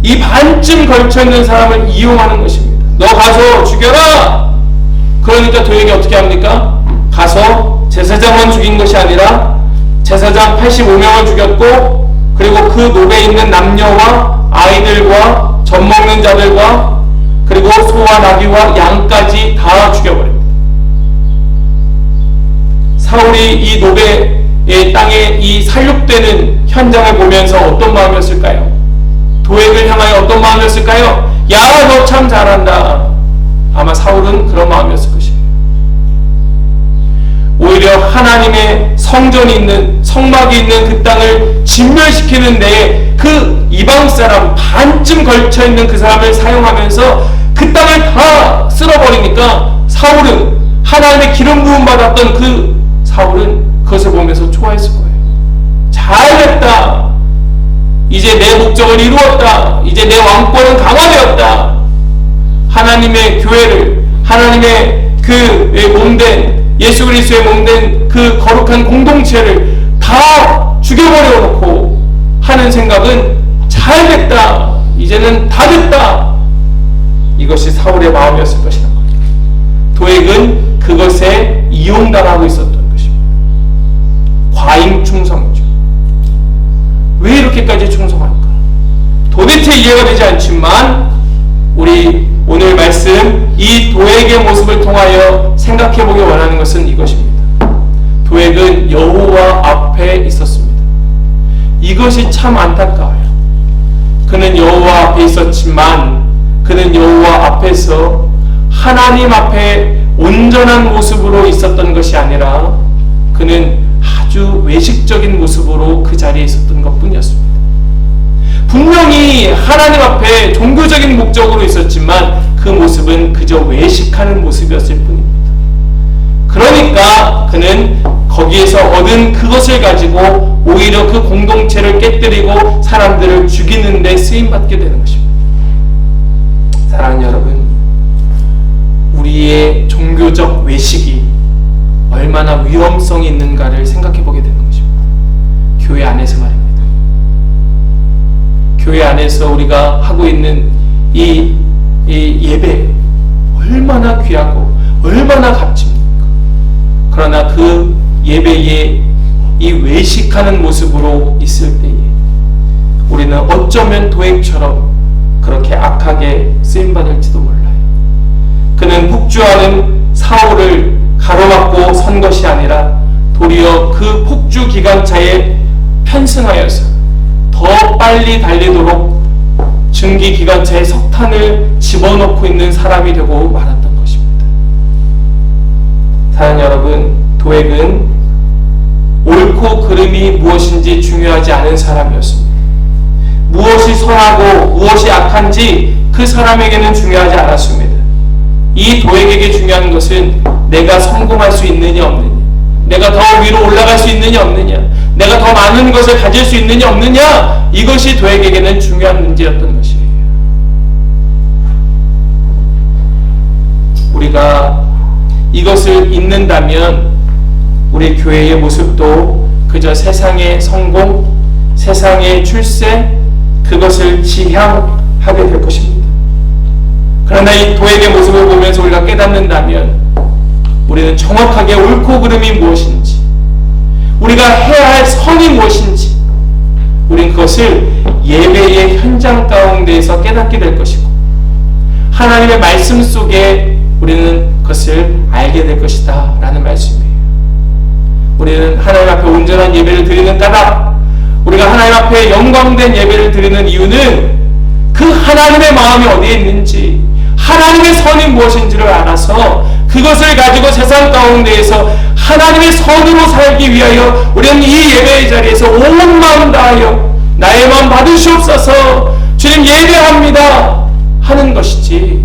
이 반쯤 걸쳐있는 사람을 이용하는 것입니다. 너 가서 죽여라! 그러니까 도액이 어떻게 합니까? 가서 제사장만 죽인 것이 아니라 제사장 85명을 죽였고, 그리고 그 노베에 있는 남녀와 아이들과 젖 먹는 자들과 그리고 소와 나귀와 양까지 다 죽여버립니다. 사울이 이 노베의 땅에 이 살육되는 현장을 보면서 어떤 마음이었을까요? 도액을 향하여 어떤 마음이었을까요? 야, 너 참 잘한다. 아마 사울은 그런 마음이었을 것입니다. 오히려 하나님의 성전이 있는, 성막이 있는 그 땅을 진멸시키는데 그 이방 사람, 반쯤 걸쳐있는 그 사람을 사용하면서 그 땅을 다 쓸어버리니까 사울은, 하나님의 기름 부음 받았던 그 사울은 그것을 보면서 좋아했을 거예요. 잘했다. 이제 내 목적을 이루었다. 이제 내 왕권은 강화되었다. 하나님의 교회를, 하나님의 그 몸된, 예수 그리스도의 몸된 그 거룩한 공동체를 다 죽여버려 놓고 하는 생각은 잘됐다. 이제는 다 됐다. 이것이 사울의 마음이었을 것이라는 거죠. 도액은 그것에 이용당하고 있었던 것입니다. 과잉 충성이죠. 왜 이렇게까지 충성할까? 도대체 이해가 되지 않지만 우리 오늘 말씀 이 도액의 모습을 통하여 생각해보기 원하는 것은 이것입니다. 도액은 여호와 앞에 있었습니다. 이것이 참 안타까워요. 그는 여호와 앞에 있었지만 그는 여호와 앞에서 하나님 앞에 온전한 모습으로 있었던 것이 아니라 그는 아주 외식적인 모습으로 그 자리에 있었던 것뿐이었습니다. 분명히 하나님 앞에 종교적인 목적으로 있었지만 그 모습은 그저 외식하는 모습이었을 뿐입니다. 그러니까 그는 거기에서 얻은 그것을 가지고 오히려 그 공동체를 깨뜨리고 사람들을 죽이는 데 쓰임받게 되는 것입니다. 사랑하는 여러분, 우리의 종교적 외식이 얼마나 위험성이 있는가를 생각해 보게 되는 것입니다. 교회 안에서 말입니다. 교회 안에서 우리가 하고 있는 이 예배 얼마나 귀하고 얼마나 값집니까? 그러나 그 예배에 이 외식하는 모습으로 있을 때에 우리는 어쩌면 도액처럼 그렇게 악하게 쓰임받을지도 몰라요. 그는 폭주하는 사울을 가로막고 선 것이 아니라 도리어 그 폭주 기관차에 편승하여서 더 빨리 달리도록 증기 기관차에 석탄을 집어넣고 있는 사람이 되고 말았던 것입니다. 사랑하는 여러분, 도액은 옳고 그름이 무엇인지 중요하지 않은 사람이었습니다. 무엇이 선하고 무엇이 악한지 그 사람에게는 중요하지 않았습니다. 이 도액에게 중요한 것은 내가 성공할 수 있느냐 없느냐, 내가 더 위로 올라갈 수 있느냐 없느냐, 내가 더 많은 것을 가질 수 있느냐 없느냐, 이것이 도액에게는 중요한 문제였던 것이에요. 우리가 이것을 잊는다면 우리 교회의 모습도 그저 세상의 성공, 세상의 출세, 그것을 지향하게 될 것입니다. 그러나 이 도액의 모습을 보면서 우리가 깨닫는다면 우리는 정확하게 옳고 그름이 무엇인지, 우리가 해야 할 선이 무엇인지, 우리는 그것을 예배의 현장 가운데에서 깨닫게 될 것이고 하나님의 말씀 속에 우리는 그것을 알게 될 것이다 라는 말씀이에요. 우리는 하나님 앞에 온전한 예배를 드리는 까닭, 우리가 하나님 앞에 영광된 예배를 드리는 이유는 그 하나님의 마음이 어디에 있는지, 하나님의 선이 무엇인지를 알아서 그것을 가지고 세상 가운데에서 하나님의 선으로 살기 위하여 우리는 이 예배의 자리에서 온 마음 다하여 나의 마음 받으시옵소서, 주님 예배합니다 하는 것이지,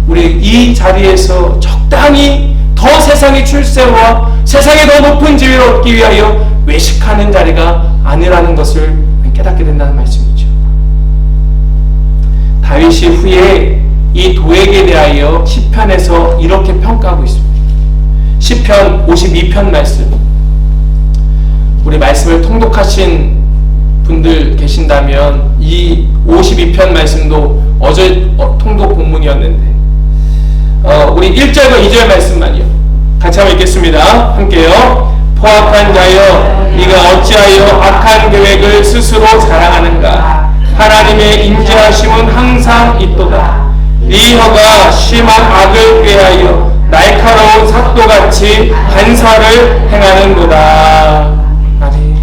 우리 이 자리에서 적당히 더 세상의 출세와 세상의 더 높은 지위를 얻기 위하여 외식하는 자리가 아니라는 것을 깨닫게 된다는 말씀이죠. 다윗이 후에 이 도액에 대하여 시편에서 이렇게 평가하고 있습니다. 시편 52편 말씀, 우리 말씀을 통독하신 분들 계신다면 이 52편 말씀도 어제 통독 본문이었는데 우리 1절과 2절 말씀만요 같이 한번 읽겠습니다. 함께요. 포악한 자여, 네가 어찌하여 악한 계획을 스스로 자랑하는가? 하나님의 인자하심은 항상 있도다. 네 혀가 심한 악을 꾀하여 날카로운 삭도같이 반사를 행하는도다. 아멘.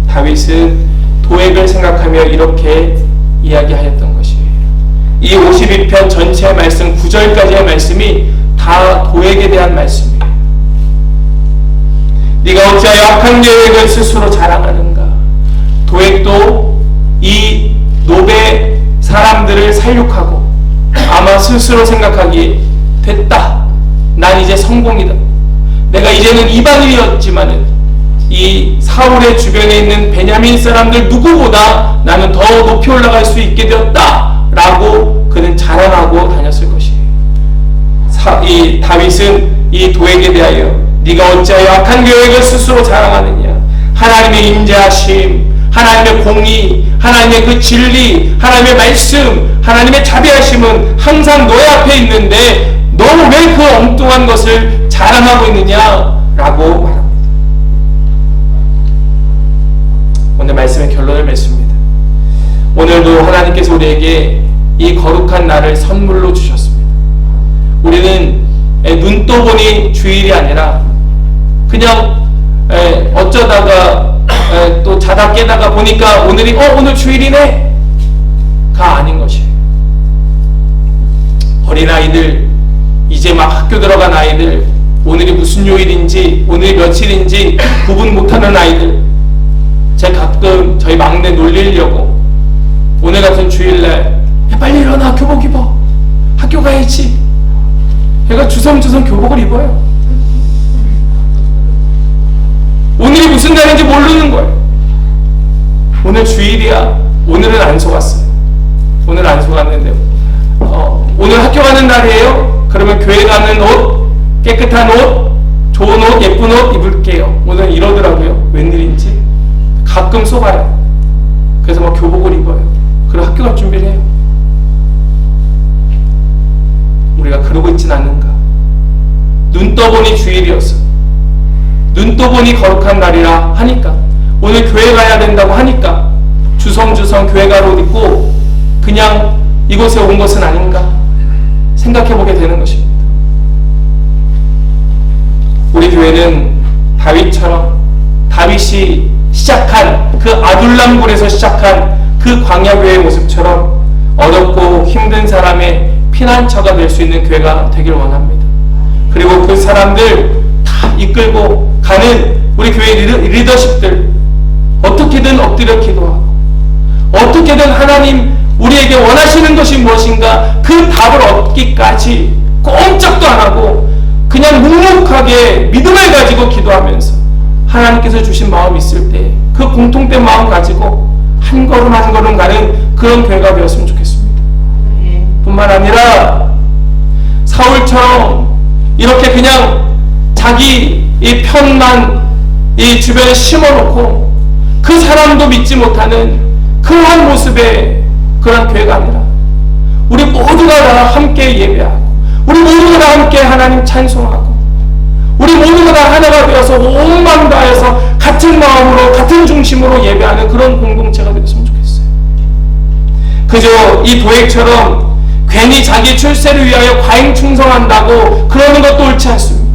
다윗은 도액을 생각하며 이렇게 이야기하였던 것이에요. 이 52편 전체 말씀 9절까지의 말씀이 다 도액에 대한 말씀이에요. 네가 어찌하여 악한 계획을 스스로 자랑하는가? 도액도 이 노베 사람들을 살육하고 아마 스스로 생각하기에 됐다, 난 이제 성공이다, 내가 이제는 이방인이었지만은 이 사울의 주변에 있는 베냐민 사람들 누구보다 나는 더 높이 올라갈 수 있게 되었다 라고 그는 자랑하고 다녔을 것이에요. 이 다윗은 이 도액에 대하여 네가 어찌하여 악한 계획을 스스로 자랑하느냐, 하나님의 인자하심, 하나님의 공의, 하나님의 그 진리, 하나님의 말씀, 하나님의 자비하심은 항상 너의 앞에 있는데 너는 왜 그 엉뚱한 것을 자랑하고 있느냐라고 말합니다. 오늘 말씀의 결론을 맺습니다. 오늘도 하나님께서 우리에게 이 거룩한 날을 선물로 주셨습니다. 우리는 눈 떠보니 주일이 아니라 그냥 어쩌다가 또 자다 깨다가 보니까 오늘이 오늘 주일이네 가 아닌 것이에요. 어린아이들 이제 막 학교 들어간 아이들, 오늘이 무슨 요일인지 오늘이 며칠인지 구분 못하는 아이들, 제가 가끔 저희 막내 놀리려고 오늘 같은 주일날 야, 빨리 일어나, 교복 입어, 학교 가야지. 얘가 주섬주섬 교복을 입어요. 오늘이 무슨 날인지 모르는 거예요. 오늘 주일이야. 오늘은 안 속았어요. 오늘 안 속았는데 오늘 학교 가는 날이에요. 그러면 교회 가는 옷, 깨끗한 옷, 좋은 옷, 예쁜 옷 입을게요. 오늘 이러더라고요. 웬일인지 가끔 속아요. 그래서 막 교복을 입어요. 그리고 학교 갈 준비를 해요. 우리가 그러고 있진 않는가? 눈 떠보니 주일이었어. 눈 떠보니 거룩한 날이라 하니까, 오늘 교회 가야 된다고 하니까 주섬주섬 교회 갈 옷 입고 그냥 이곳에 온 것은 아닌가 생각해보게 되는 것입니다. 우리 교회는 다윗처럼, 다윗이 시작한 그 아둘람굴에서 시작한 그 광야교회의 모습처럼 어렵고 힘든 사람의 피난처가 될 수 있는 교회가 되길 원합니다. 그리고 그 사람들 다 이끌고 가는 우리 교회 리더십들, 어떻게든 엎드려 기도하고 어떻게든 하나님 우리에게 원하시는 것이 무엇인가 그 답을 얻기까지 꼼짝도 안 하고 그냥 묵묵하게 믿음을 가지고 기도하면서 하나님께서 주신 마음이 있을 때 그 공통된 마음 가지고 한 걸음 한 걸음 가는 그런 교회가 되었으면 좋겠습니다. 뿐만 아니라 사울처럼 이렇게 그냥 자기 이 편만 이 주변에 심어놓고 그 사람도 믿지 못하는 그러한 모습의 그런 교회가 아니라 우리 모두가 다 함께 예배하고 우리 모두가 다 함께 하나님 찬송하고 우리 모두가 다 하나가 되어서 온 마음 다해서 같은 마음으로 같은 중심으로 예배하는 그런 공동체가 되었으면 좋겠어요. 그저 이 도액처럼 괜히 자기 출세를 위하여 과잉 충성한다고 그러는 것도 옳지 않습니다.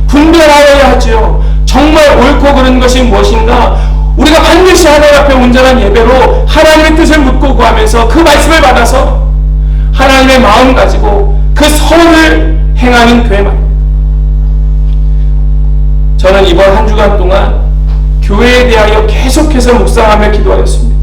분별하여야 하죠. 정말 옳고 그른 것이 무엇인가, 우리가 반드시 하나님 앞에 온전한 예배로 하나님의 뜻을 묻고 구하면서 그 말씀을 받아서 하나님의 마음 가지고 그 선을 행하는 교회만. 저는 이번 한 주간 동안 교회에 대하여 계속해서 묵상하며 기도하였습니다.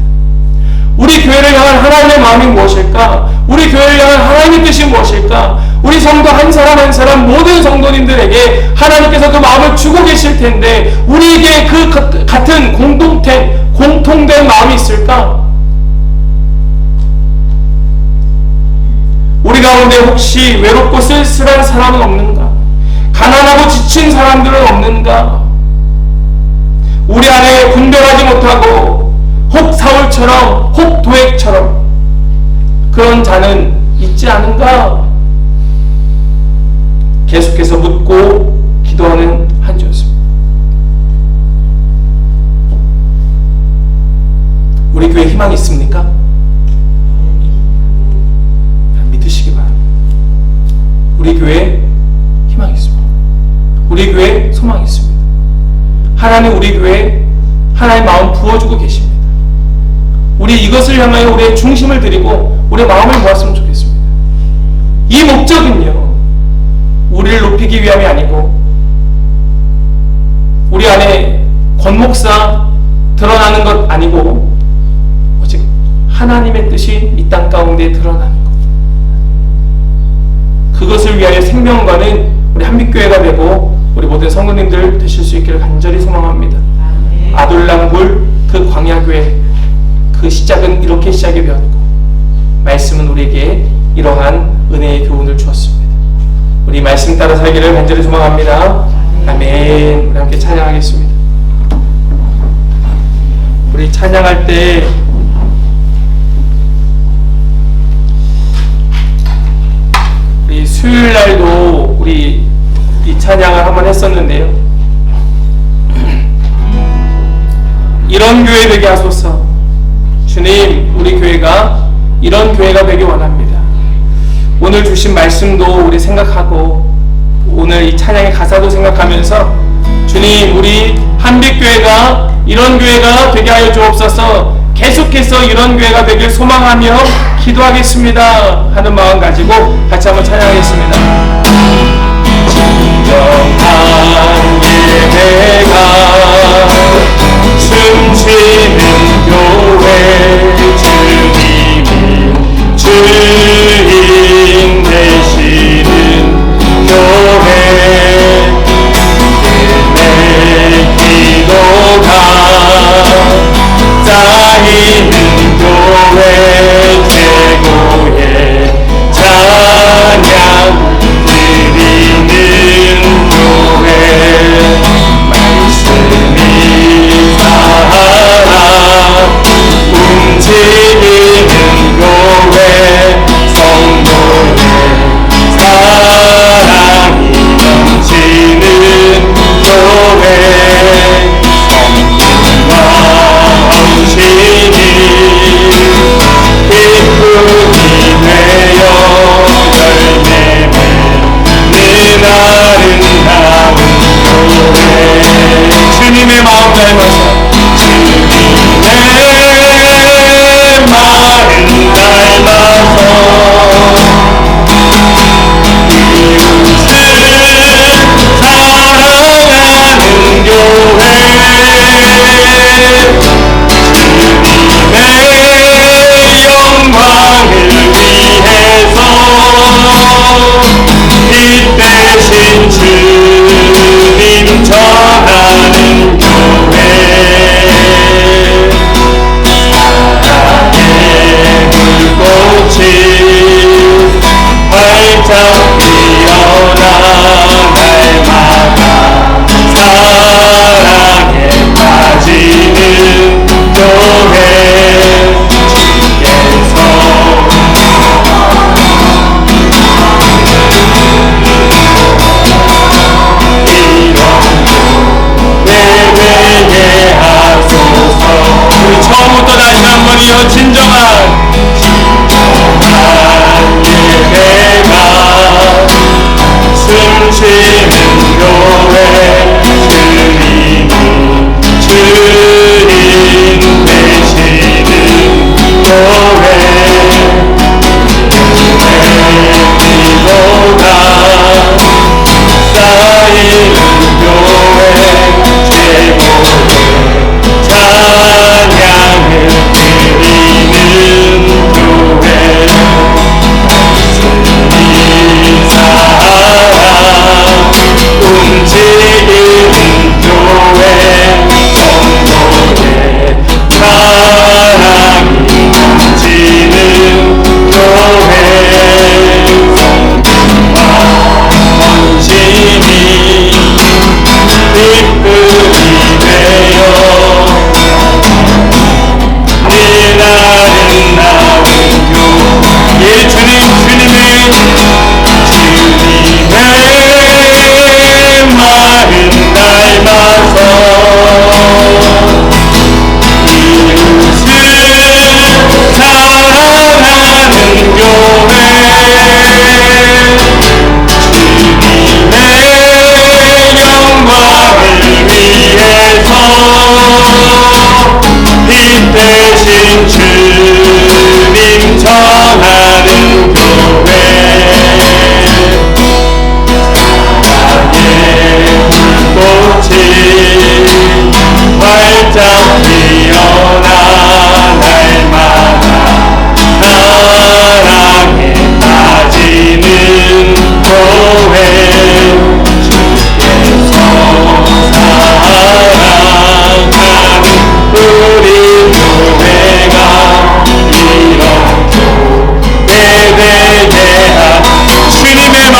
우리 교회를 향한 하나님의 마음이 무엇일까? 우리 교회를 향한 하나님의 뜻이 무엇일까? 우리 성도 한 사람 한 사람 모든 성도님들에게 하나님께서 그 마음을 주고 계실 텐데 우리에게 그 같은 공통된 마음이 있을까? 우리 가운데 혹시 외롭고 쓸쓸한 사람은 없는가? 가난하고 지친 사람들은 없는가? 우리 안에 분별하지 못하고 혹 사울처럼 혹 도액처럼 그런 자는 있지 않은가? 계속해서 묻고 기도하는 한 주였습니다. 우리 교회 희망이 있습니까? 믿으시기 바랍니다. 우리 교회에 희망이 있습니다. 우리 교회에 소망이 있습니다. 하나님 우리 교회에 하나님 마음 부어주고 계십니다. 우리 이것을 향하여 우리의 중심을 드리고 우리의 마음을 모았으면 좋겠습니다. 이 목적은요, 우리를 높이기 위함이 아니고 우리 안에 권목사 드러나는 것 아니고 오직 하나님의 뜻이 이 땅 가운데 드러나는 것, 그것을 위하여 생명과는 우리 한빛교회가 되고 우리 모든 성도님들 되실 수 있기를 간절히 소망합니다. 아둘람굴 그 광야교회 그 시작은 이렇게 시작이 되었고 말씀은 우리에게 이러한 은혜의 교훈을 주었습니다. 우리 말씀 따라 살기를 간절히 소망합니다. 아멘. 우리 함께 찬양하겠습니다. 우리 찬양할 때 우리 수요일날도 우리 이 찬양을 한번 했었는데요. 이런 교회 되게 하소서. 주님, 우리 교회가 이런 교회가 되기 원합니다. 오늘 주신 말씀도 우리 생각하고 오늘 이 찬양의 가사도 생각하면서 주님, 우리 한빛교회가 이런 교회가 되게 하여 주옵소서. 계속해서 이런 교회가 되길 소망하며 기도하겠습니다 하는 마음 가지고 같이 한번 찬양하겠습니다.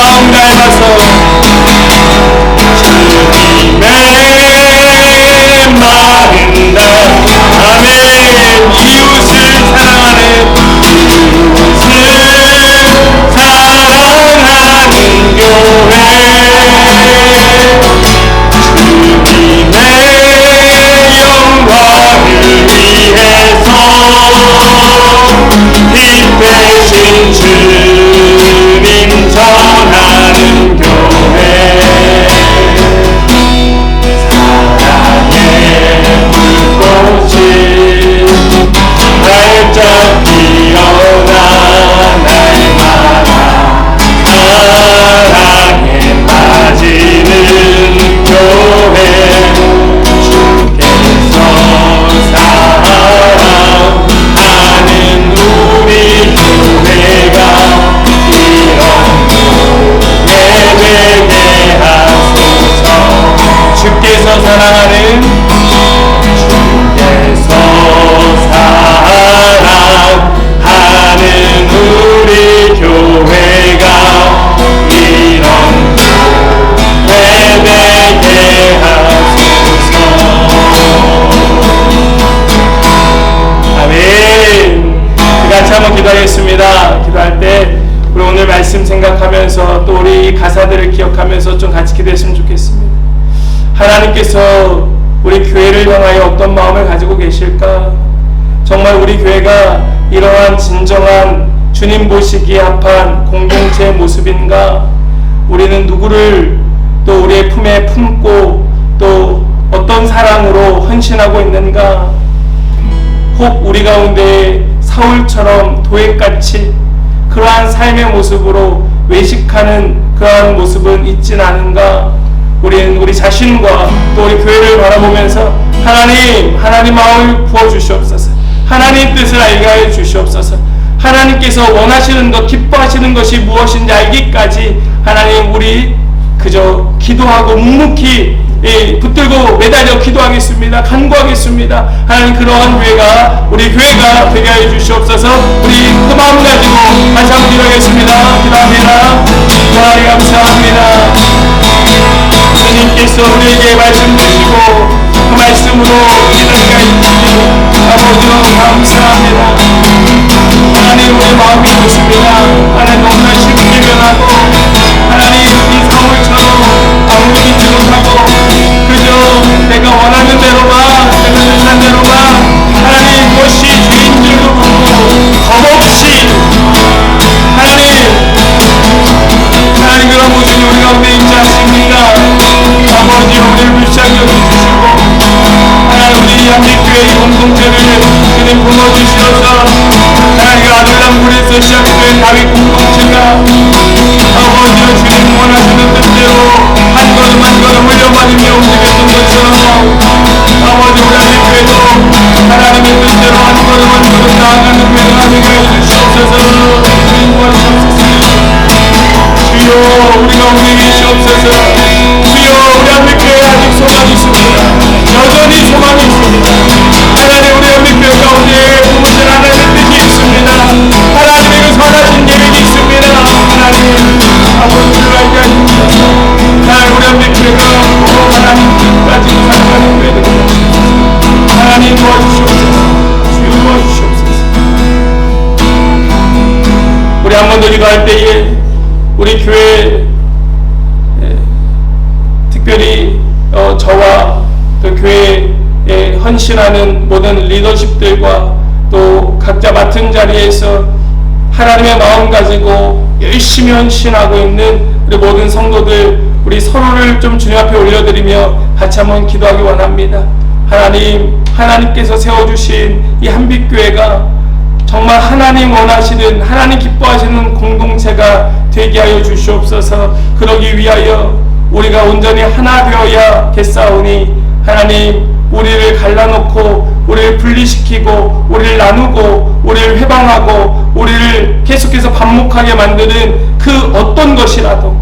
마음 닮아서 주님의 마른 날 아멘 이웃을 사랑하는 교회 주님의 영광을 위해서 빛 대신 주님 전하는 교회 사랑의 불꽃이 활짝 피어나 날마다 사랑에 빠지는 교회 주께서 사랑하는 우리 교회가 이런 예배게 하소서 주께서 사랑하는 우리 교회가 이런 예배게 하소서 아멘. 같이 한번 기도하겠습니다. 기도할 때 우리 오늘 말씀 생각하면서 또 우리 가사들을 기억하면서 좀 같이 기도했으면 좋겠습니다. 하나님께서 우리 교회를 향하여 어떤 마음을 가지고 계실까? 정말 우리 교회가 이러한 진정한 주님 보시기에 합한 공동체의 모습인가? 우리는 누구를 또 우리의 품에 품고 또 어떤 사랑으로 헌신하고 있는가? 혹 우리 가운데 사울처럼 도액같이 그러한 삶의 모습으로 외식하는 그러한 모습은 있진 않은가? 우리는 우리 자신과 또 우리 교회를 바라보면서 하나님 마음을 부어주시옵소서. 하나님 뜻을 알게 하여 주시옵소서. 하나님께서 원하시는 것, 기뻐하시는 것이 무엇인지 알기까지 하나님 우리 그저 기도하고 묵묵히 붙들고 매달려 기도하겠습니다. 간구하겠습니다. 하나님 그러한 교회가 우리 교회가 되게 하여 주시옵소서. 우리 그 마음 가지고 다시 한번 기도하겠습니다. 기도합니다. 하나님 감사합니다. 주님께서 우리에게 말씀 주시고 그 말씀으로 기도가 있으니 아버지로 감사합니다. 하나님 우리 마음이 좋습니다. 하나님 너무나 쉽게 변하고 하나님 이 사울처럼 아무리 믿지 못하고 그저 내가 원하는 대로만 내가 뜻한 대로만 하나님 무엇이 주인 줄도 모르고 겁없이 하나님 그런 모습이 우리 가운데 있지 않습니까? 아버지 우리를 불쌍히 여겨주시고 하나님 우리 한빛교회 이 공동체를 주님 부어주시어서 하나님 아들람굴에서 시작된 다윗 공동체가 아버지여 주님 원하시는 뜻대로 한 걸음 한 걸음 흘려받으며 움직였던 것처럼 아버지 우리 한빛교회도 하나님의 뜻대로 한 걸음 한 걸음 나아가는 교회가 되게 해주시옵소서. 주님 도와주시옵소서. 주여 우리 가운데 계시옵소서. 주여 우리 한빛교회에 아직 소망이 있습니다. 여전히 소망이 있습니다. 하나님 우리 한빛교회 가운데 부모들 하나님의 뜻이 있습니다. 하나님의 그 선하신 계획이 있습니다. 하나님 아버지를 알게 하십시오. 하나님 우리 한빛교회가 하나님 뜻까지 살아가는 교회 되게 하십시오. 하나님 도와주시옵소서. 주여 도와주시옵소서. 우리 한 번 더 기도할 때에 우리 교회 특별히 저와 그 교회에 헌신하는 모든 리더십들과 또 각자 맡은 자리에서 하나님의 마음 가지고 열심히 헌신하고 있는 우리 모든 성도들 우리 서로를 좀 주님 앞에 올려드리며 같이 한번 기도하기 원합니다. 하나님께서 세워주신 이 한빛교회가 정말 하나님 원하시는 하나님 기뻐하시는 공동체가 되게 하여 주시옵소서. 그러기 위하여 우리가 온전히 하나 되어야겠사오니 하나님 우리를 갈라놓고 우리를 분리시키고 우리를 나누고 우리를 회방하고 우리를 계속해서 반목하게 만드는 그 어떤 것이라도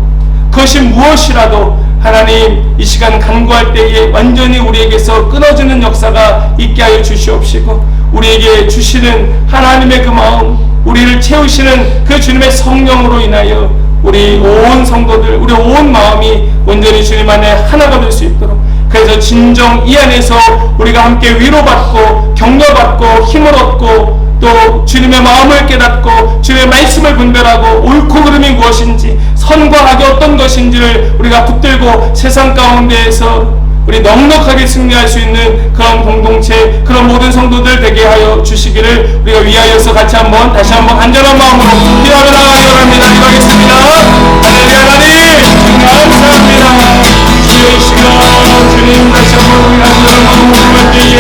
그것이 무엇이라도 하나님 이 시간 간구할 때에 완전히 우리에게서 끊어지는 역사가 있게 하여 주시옵시고 우리에게 주시는 하나님의 그 마음 우리를 채우시는 그 주님의 성령으로 인하여 우리 온 성도들, 우리 온 마음이 온전히 주님 안에 하나가 될 수 있도록, 그래서 진정 이 안에서 우리가 함께 위로받고 격려받고 힘을 얻고 또 주님의 마음을 깨닫고 주님의 말씀을 분별하고 옳고 그름이 무엇인지 선과 악이 어떤 것인지를 우리가 붙들고 세상 가운데에서 우리 넉넉하게 승리할 수 있는 그런 공동체, 그런 모든 성도들 되게 하여 주시기를 우리가 위하여서 같이 다시 한번 간절한 마음으로 기도하며 나가기 원합니다. 기도하겠습니다. 할렐루야. 하나님 감사합니다. 주여 이 시간 주님 다시 한번 우리 간절한 마음으로 기도할 때에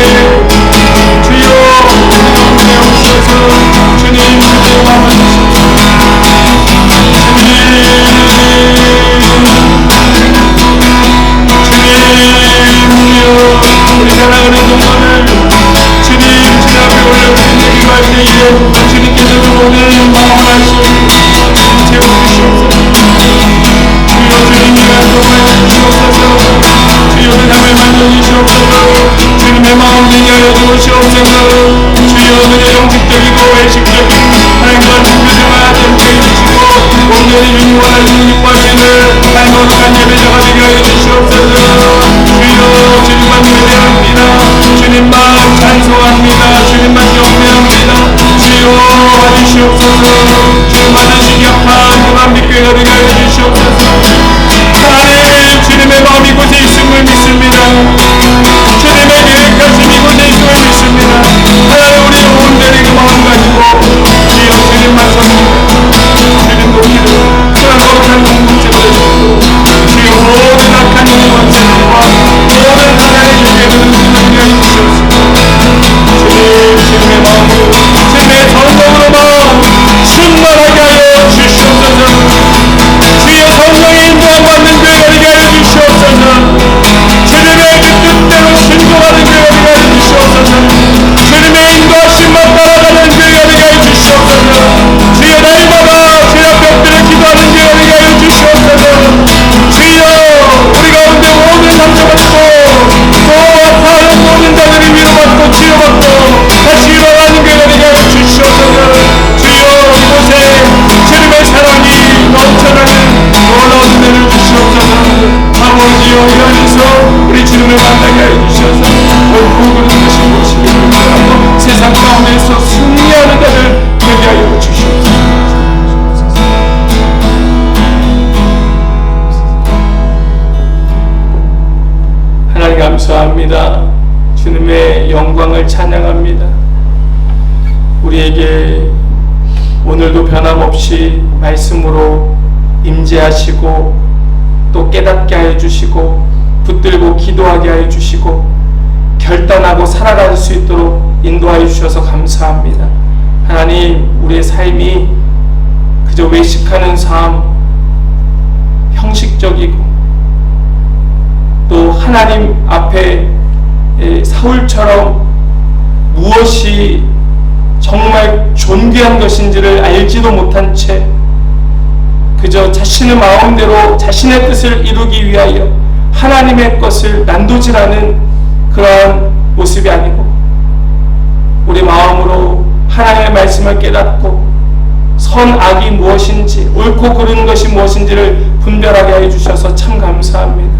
주여 우리 가운데 오셔서 주님 주님의 마음을 주시옵소서. 우리 사랑하는 동안을 주님 주 앞에 올려드리는 기도할 때에 주님께서 오늘 마음을 하시옵소서. 채워주시옵소서. 주여 주님이가 동하여 주시옵소서. 주여 우리 삶을 만져주시옵소서. 주님의 마음 되게 하여 주시옵소서. 주여 그의 영식적이고 외식적인 하나님과 특별한 함께 해주시고 온전히 주님 원하시는 기뻐하시는 거룩한 예배자가 되게 하여 주시옵소서. 주여 주님만 예배합니다. 주님만 찬송합니다. 주님만 경배합니다. 주여 와주시옵소서. 주님만 하신 약한 그만 믿교회가 되게 하여 주시옵소서. 하나님 주님의 마음이 이곳에 있음을 믿습니다. 주님의 계획하심이 이곳에 있음을 믿습니다. 하나님 우리 온전히 그 마음 가지고 주여 주님만 섬기고 주님 돕기를 그런 거룩한 공동체가 되시고 주여 모든 악한 영의 원죄들과 모든 하나님의 죄들을 끊게 해주시옵소서. 주님의 마음으로 주님의 성령으로 충만하게 하여 주시옵소서. 주여 성령의 인도함 받는 교회가 되게 하여 주시옵소서. 주님의 뜻대로 순종하는 교회가 되게 하여 주시옵소서. 주님의 인도하심만 따라가는 교회가 되게 하여 주시옵소서. 주여 날마다 주의 앞에 엎드려 기도하는 교회가 되게 하여 주시옵소서. 주여 우리 가운데 모든 상처받고 또 아파하는 모든 자들이 위로받고 치료받고 다시 일어나는 교회가 되게 하여 주시옵소서. 주여 이곳에 주님의 사랑이 넘쳐나는 놀라운 은혜를 주시옵소서. 아버지여 이 안에서 우리 주님을 만나게 하여 주셔서 옳고 그른 것이 무엇인지 분별하고 세상 가운데서 승리하는 자를 되게 하여 주시옵소서. 하나님 감사합니다. 주님의 영광을 찬양합니다. 우리에게 오늘도 변함없이 말씀으로 임재하시고 또 깨닫게 하여 주시고 붙들고 기도하게 하여 주시고 결단하고 살아갈 수 있도록 인도하여 주셔서 감사합니다. 하나님 우리의 삶이 그저 외식하는 삶, 형식적이고 또 하나님 앞에 사울처럼 무엇이 정말 존귀한 것인지를 알지도 못한 채 그저 자신의 마음대로 자신의 뜻을 이루기 위하여 하나님의 것을 난도질하는 그러한 모습이 아니고 우리 마음으로 하나님의 말씀을 깨닫고 선악이 무엇인지 옳고 그른 것이 무엇인지를 분별하게 하여 주셔서 참 감사합니다.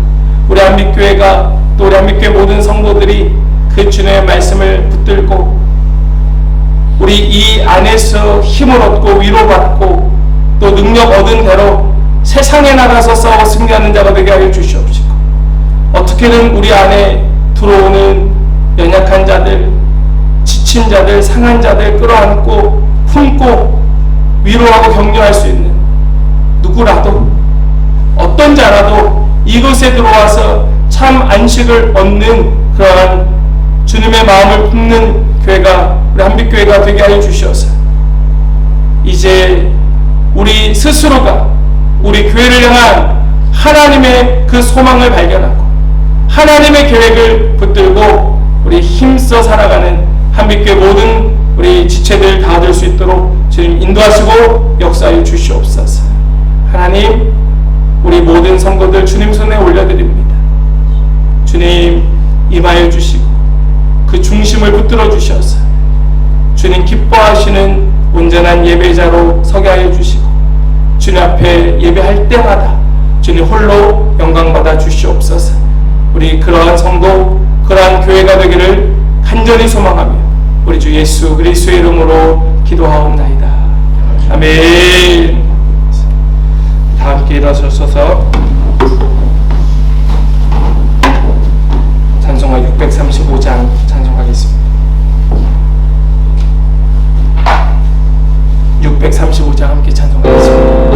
우리 한빛교회가 또 우리 한빛교회 모든 성도들이 그 주님의 말씀을 붙들고 우리 이 안에서 힘을 얻고 위로받고 또 능력 얻은 대로 세상에 나가서 싸워 승리하는 자가 되게 하여 주시옵시고 어떻게든 우리 안에 들어오는 연약한 자들, 지친 자들, 상한 자들 끌어안고 품고 위로하고 격려할 수 있는 누구라도 어떤 자라도 이곳에 들어와서 참 안식을 얻는 그러한 주님의 마음을 품는 교회가 우리 한빛교회가 되게 하여 주셔서 이제 우리 스스로가 우리 교회를 향한 하나님의 그 소망을 발견하고 하나님의 계획을 붙들고 우리 힘써 살아가는 한빛교회 모든 우리 지체들 다 얻을 수 있도록 주님 인도하시고 역사해 주시옵소서. 하나님 우리 모든 성도들 주님 손에 올려드립니다. 주님 임하여 주시고 그 중심을 붙들어 주셔서 주님 기뻐하시는 온전한 예배자로 서게 하여 주시고 주님 앞에 예배할 때마다 주님 홀로 영광받아 주시옵소서. 우리 그러한 성도, 그러한 교회가 되기를 간절히 소망하며 우리 주 예수 그리스도의 이름으로 기도하옵나이다. 아멘. 다 함께 일어서셔서 찬송가 635장 찬송하겠습니다. 635장 함께 찬송하겠습니다.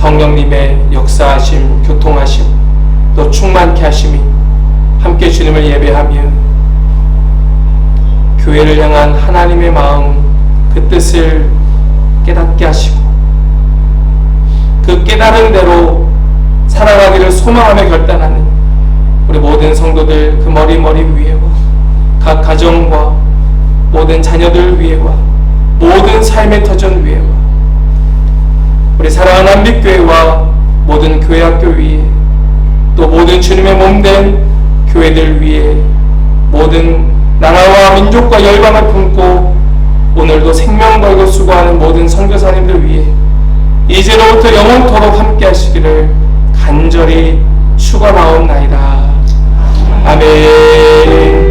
성령님의 역사하심, 교통하심, 또 충만케 하심이 함께 주님을 예배하며 교회를 향한 하나님의 마음, 그 뜻을 깨닫게 하시고 그 깨달은 대로 살아가기를 소망하며 결단하는 우리 모든 성도들 그 머리 위에와 각 가정과 모든 자녀들 위에와 모든 삶의 터전 위에와 우리 사랑하는 한빛교회와 모든 교회학교 위에 또 모든 주님의 몸된 교회들 위에 모든 나라와 민족과 열방을 품고 오늘도 생명 걸고 수고하는 모든 선교사님들 위해 이제로부터 영원토록 함께 하시기를 간절히 축원하옵나이다. 아멘.